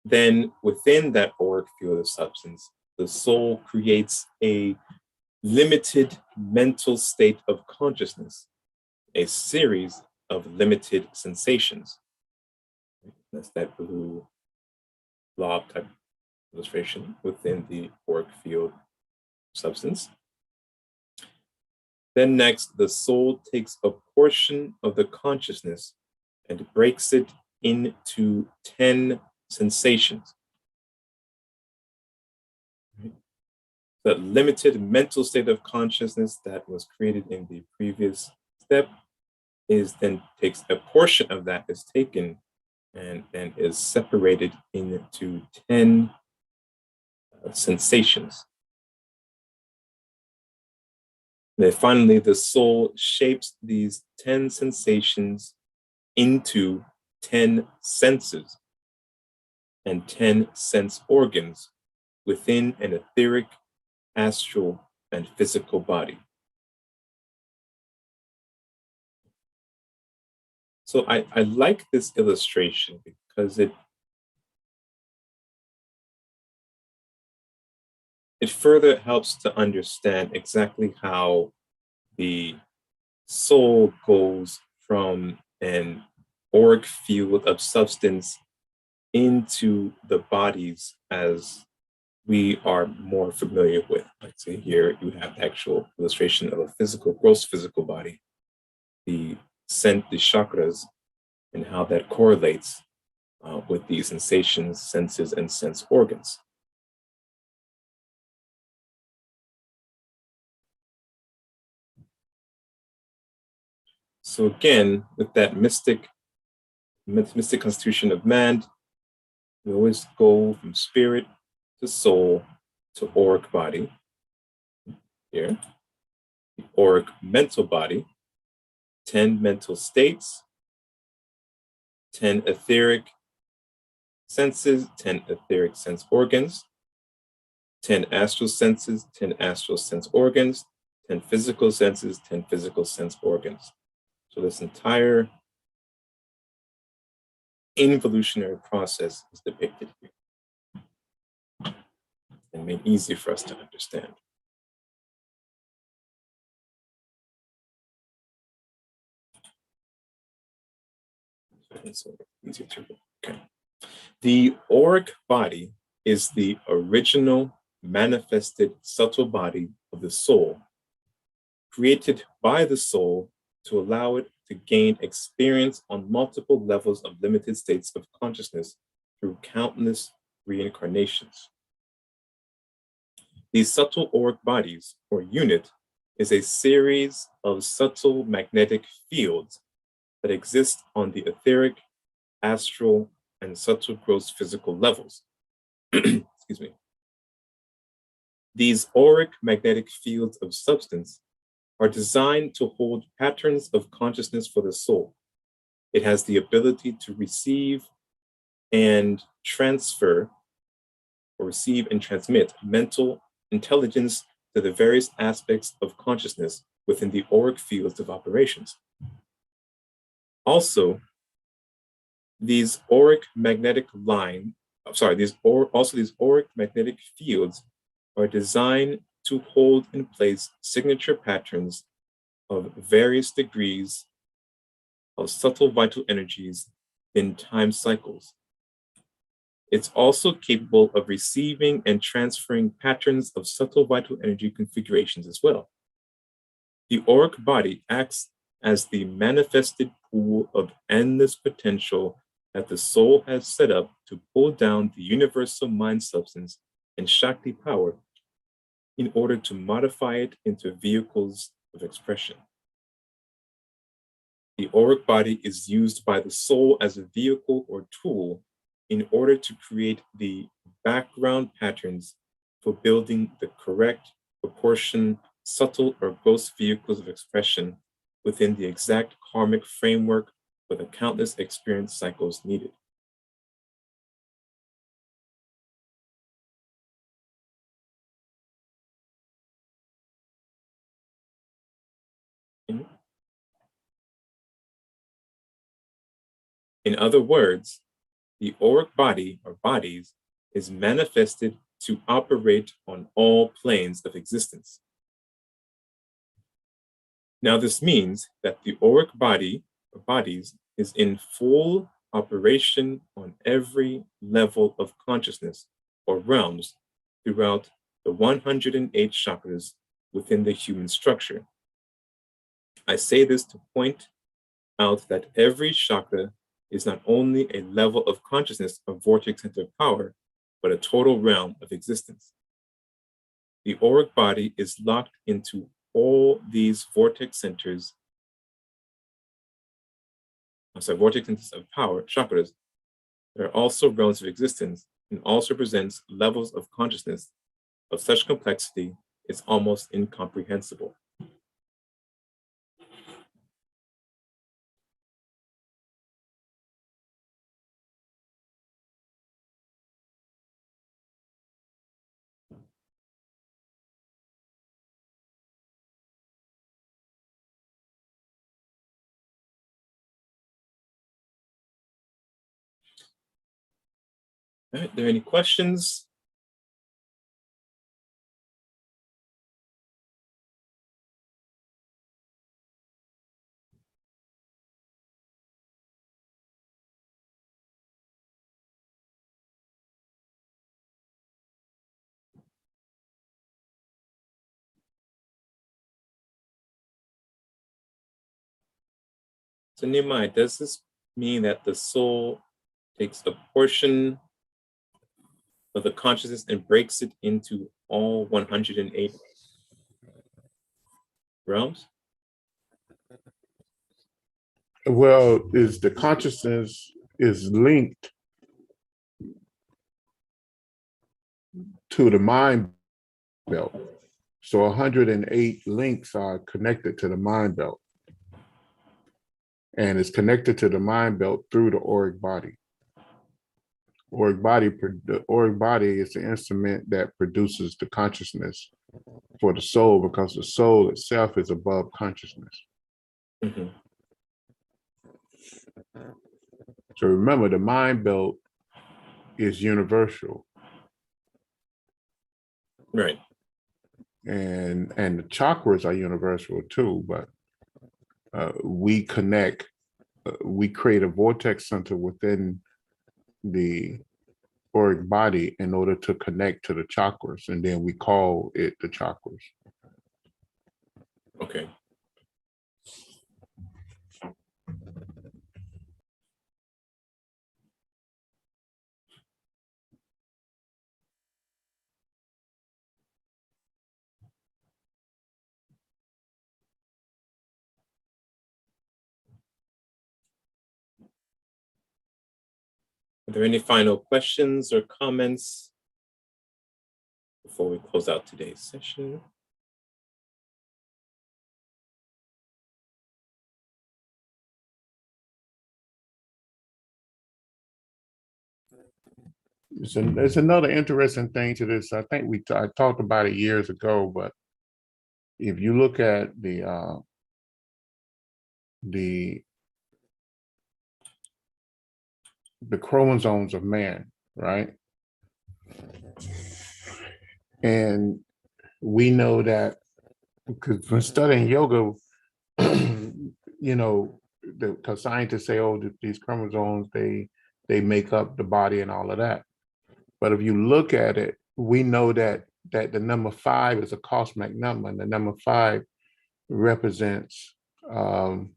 Then within that auric field of substance, the soul creates a limited mental state of consciousness, a series of limited sensations. That's that blue blob type illustration within the auric field substance. Then next, the soul takes a portion of the consciousness and breaks it into 10 sensations. The limited mental state of consciousness that was created in the previous step is then takes a portion of that is taken and is separated into 10 sensations. Then finally, the soul shapes these 10 sensations into 10 senses and 10 sense organs within an etheric, astral, and physical body. So I like this illustration because it further helps to understand exactly how the soul goes from an auric field of substance into the bodies as we are more familiar with. Like say here, you have the actual illustration of a physical, gross physical body, the chakras, and how that correlates with the sensations, senses, and sense organs. So again, with that mystic constitution of man, we always go from spirit to soul to auric body. Here, the auric mental body, 10 mental states, 10 etheric senses, 10 etheric sense organs, 10 astral senses, 10 astral sense organs, 10 physical senses, 10 physical sense organs. So this entire involutionary process is depicted here and made easy for us to understand. So easier to read. Okay. The auric body is the original manifested subtle body of the soul, created by the soul to allow it to gain experience on multiple levels of limited states of consciousness through countless reincarnations. These subtle auric bodies, or unit, is a series of subtle magnetic fields that exist on the etheric, astral, and subtle gross physical levels. Excuse me. These auric magnetic fields of substance are designed to hold patterns of consciousness for the soul. It has the ability to receive and transfer, or receive and transmit mental intelligence to the various aspects of consciousness within the auric fields of operations. Also, these auric magnetic fields are designed to hold in place signature patterns of various degrees of subtle vital energies in time cycles. It's also capable of receiving and transferring patterns of subtle vital energy configurations as well. The auric body acts as the manifested pool of endless potential that the soul has set up to pull down the universal mind substance and Shakti power in order to modify it into vehicles of expression. The auric body is used by the soul as a vehicle or tool in order to create the background patterns for building the correct proportion, subtle or gross vehicles of expression within the exact karmic framework for the countless experience cycles needed. In other words, the auric body or bodies is manifested to operate on all planes of existence. Now, this means that the auric body or bodies is in full operation on every level of consciousness or realms throughout the 108 chakras within the human structure. I say this to point out that every chakra is not only a level of consciousness of vortex center of power, but a total realm of existence. The auric body is locked into all these vortex centers of power, chakras, that are also realms of existence and also presents levels of consciousness of such complexity it's almost incomprehensible. All right, are there any questions? So Nehemiah, does this mean that the soul takes a portion of the consciousness and breaks it into all 108 realms?
Well, is the consciousness is linked to the mind belt. So 108 links are connected to the mind belt. And it's connected to the mind belt through the auric body. The auric body is the instrument that produces the consciousness for the soul, because the soul itself is above consciousness.
Mm-hmm.
So remember, the mind belt is universal.
Right.
And the chakras are universal too, but we connect, we create a vortex center within the auric body in order to connect to the chakras, and then we call it the chakras.
Okay. Are there any final questions or comments before we close out today's session?
There's another interesting thing to this. I think I talked about it years ago, but if you look at the chromosomes of man, right? And we know that, because when studying yoga, you know, because scientists say, oh, these chromosomes, they make up the body and all of that. But if you look at it, we know that the number 5 is a cosmic number, and the number 5 represents the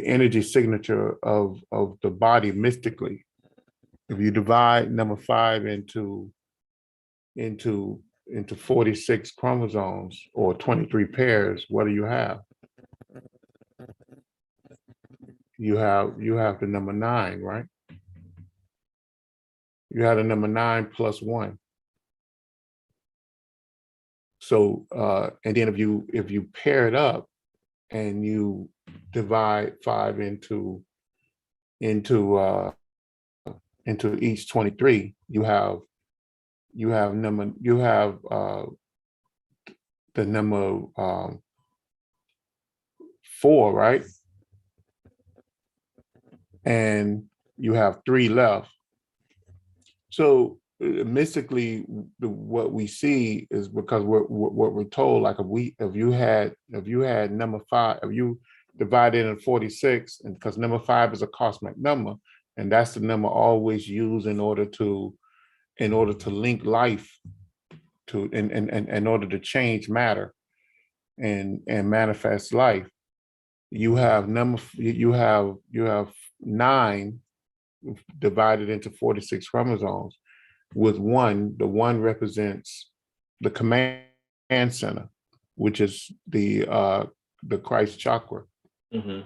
energy signature of the body mystically. If you divide number 5 into 46 chromosomes or 23 pairs, what do you have? You have the number 9, right? You have the number 9 plus 1. So and then if you pair it up and you divide 5 into each 23, you have the number 4, right? And you have 3 left. So mystically, what we see is because what we're told, like if you had number 5, if you divide it into 46, and because number 5 is a cosmic number, and that's the number always used in order to link life to in order to change matter and manifest life. You have 9 divided into 46 chromosomes with 1. The 1 represents the command center, which is the Christ chakra.
Mm-hmm.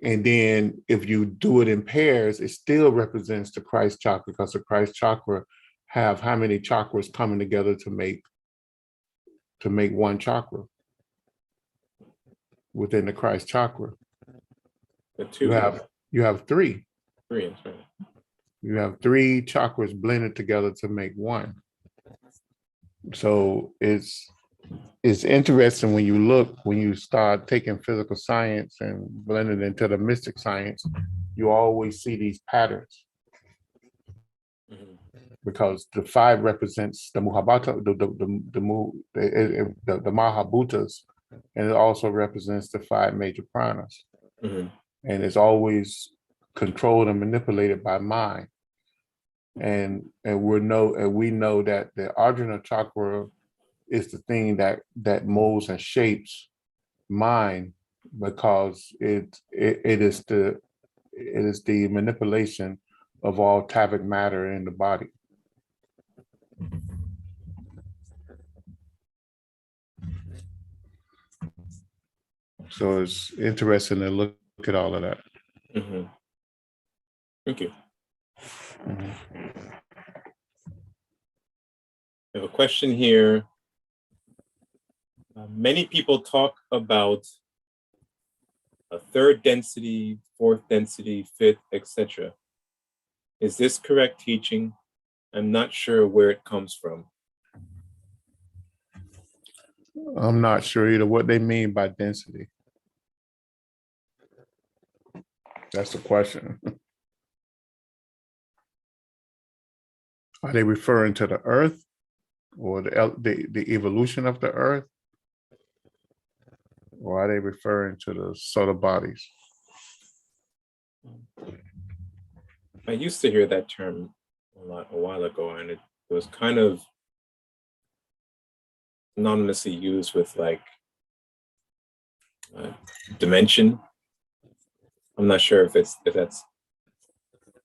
And then if you do it in pairs, it still represents the Christ chakra, because the Christ chakra have how many chakras coming together to make one chakra within the Christ chakra.
But 2.
You have 3.
3, that's right.
You have 3 chakras blended together to make 1. So it's interesting when you start taking physical science and blend it into the mystic science, you always see these patterns. Mm-hmm. Because the 5 represents the Muhabata, the Mahabhutas, and it also represents the 5 major pranas. Mm-hmm. And it's always controlled and manipulated by mind. And we know that the Ajna chakra is the thing that molds and shapes mind, because it is the manipulation of all tabic matter in the body. So it's interesting to look at all of that.
Mm-hmm. Thank you. Mm-hmm. I have a question here. Many people talk about a 3rd density, 4th density, 5th, etc. Is this correct teaching? I'm not sure where it comes from.
I'm not sure either what they mean by density. That's the question. Are they referring to the earth or the evolution of the earth? Or are they referring to the solar bodies?
I used to hear that term a while ago, and it was kind of anonymously used with like dimension. I'm not sure if that's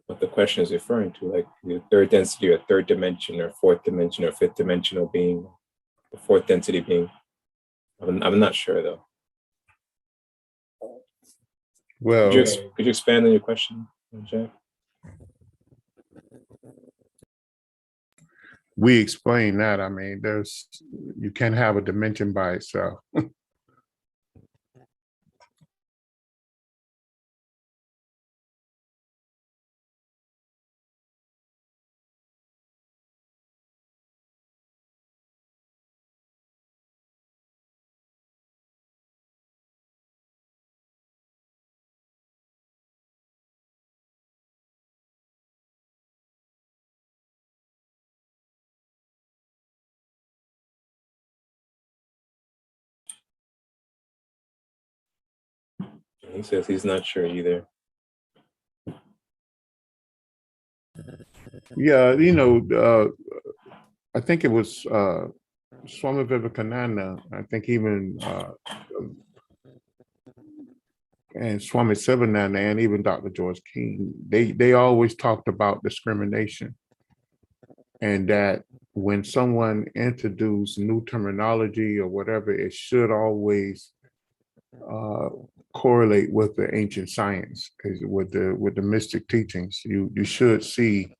what the question is referring to, like the 3rd density or 3rd dimension or 4th dimension or 5th dimensional being, the 4th density being. I'm not sure though.
Well,
could you expand on your question, Jack?
We explain that. I mean, you can't have a dimension by itself.
He says he's not sure either.
Yeah, I think it was Swami Vivekananda. I think even and Swami Sivananda and even Dr. George King, they always talked about discrimination, and that when someone introduced new terminology or whatever, it should always uh, correlate with the ancient science, with the mystic teachings. You should see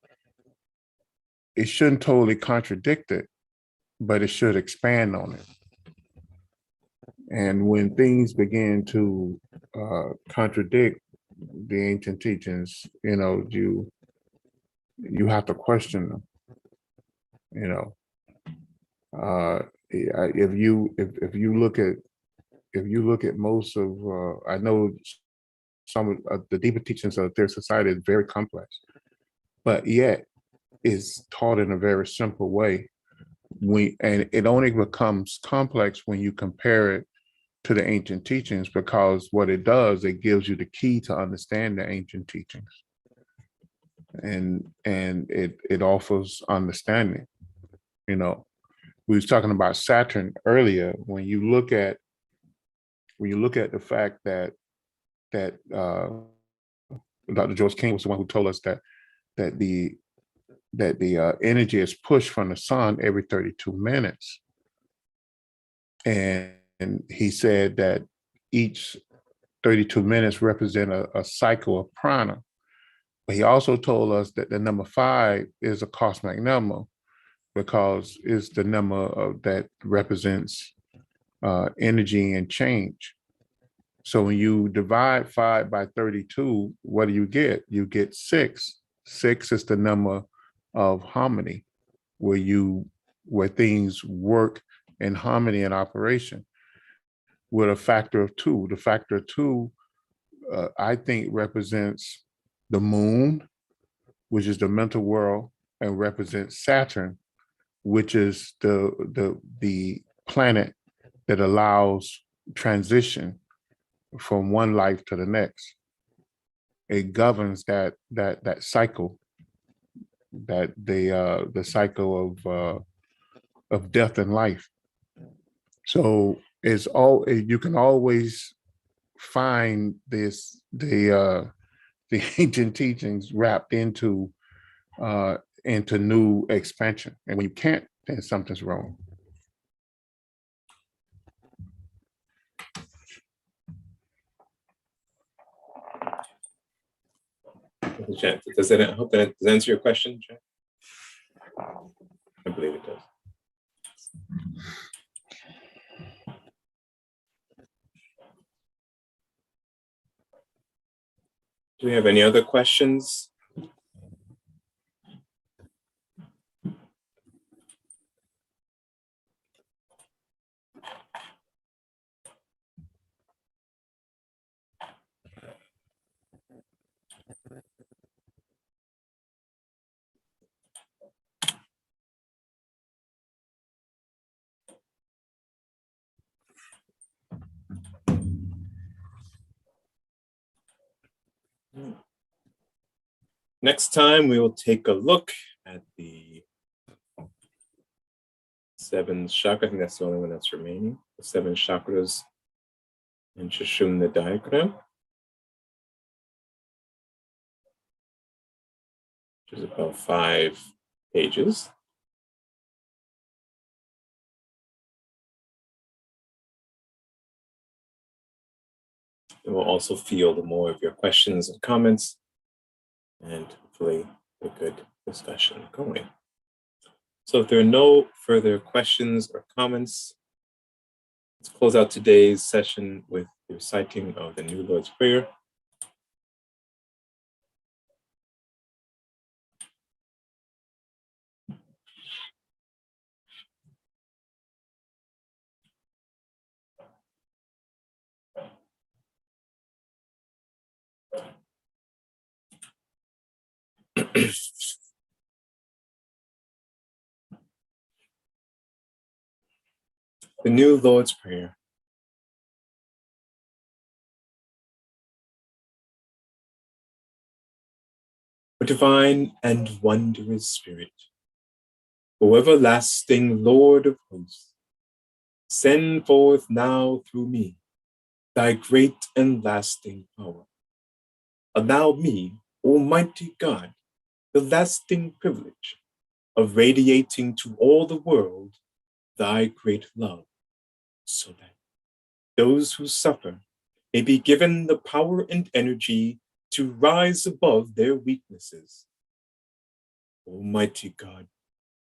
it shouldn't totally contradict it, but it should expand on it. And when things begin to contradict the ancient teachings, you have to question them. You know, if you look at most of I know some of the deeper teachings of their society is very complex, but yet is taught in a very simple way. And it only becomes complex when you compare it to the ancient teachings, because what it does, it gives you the key to understand the ancient teachings, and it offers understanding. We was talking about Saturn earlier. When you look at the fact that Dr. George King was the one who told us that the energy is pushed from the sun every 32 minutes, and he said that each 32 minutes represent a cycle of prana. But he also told us that the number 5 is a cosmic number, because it's the number that represents energy and change. So when you divide 5 by 32, what do you get? You get 6. 6 is the number of harmony, where things work in harmony and operation, with a factor of 2. The factor of 2, I think, represents the moon, which is the mental world, and represents Saturn, which is the planet that allows transition from one life to the next. It governs that cycle, that the cycle of death and life. So you can always find the ancient teachings wrapped into new expansion. And when you can't, then something's wrong.
Does that, I hope that answer your question, Jack? I believe it does. Do we have any other questions? Next time, we will take a look at the 7 chakras. I think that's the only one that's remaining. The 7 chakras in Sushumna diagram, which is about 5 pages. And we'll also field more of your questions and comments, and hopefully a good discussion going. So if there are no further questions or comments, let's close out today's session with the reciting of the New Lord's Prayer. The New Lord's Prayer. O divine and wondrous Spirit, O everlasting Lord of hosts, send forth now through me thy great and lasting power. Allow me, Almighty God, the lasting privilege of radiating to all the world thy great love, so that those who suffer may be given the power and energy to rise above their weaknesses. Almighty God,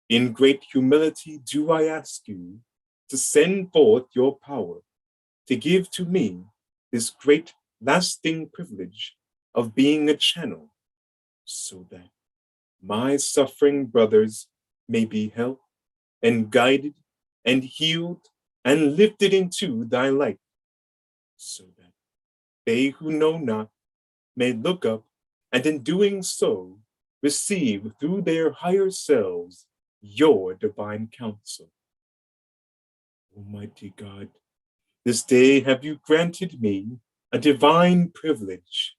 in great humility do I ask you to send forth your power to give to me this great lasting privilege of being a channel, so that my suffering brothers may be helped and guided and healed and lifted into thy light, so that they who know not may look up and in doing so receive through their higher selves your divine counsel. Almighty God, this day have you granted me a divine privilege.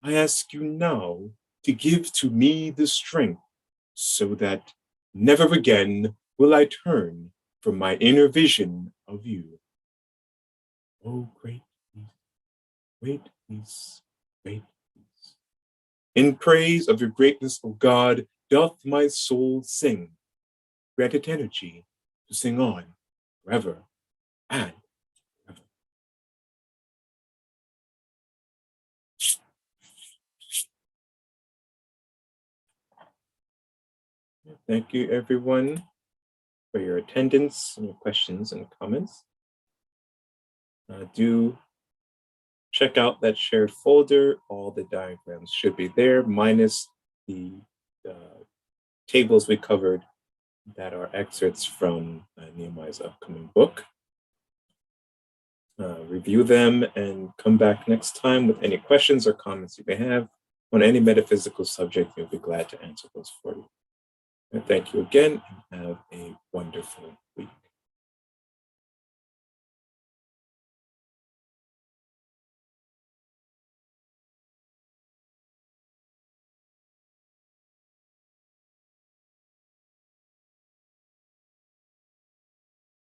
I ask you now to give to me the strength so that never again will I turn from my inner vision of you. Oh, great peace, great peace, great peace. In praise of your greatness, O God, doth my soul sing. Grant it energy to sing on forever and ever. Thank you, everyone, for your attendance and your questions and comments. Do check out that shared folder. All the diagrams should be there, minus the tables we covered that are excerpts from Nehemiah's upcoming book. Review them and come back next time with any questions or comments you may have on any metaphysical subject. We'll be glad to answer those for you. And thank you again, and have a wonderful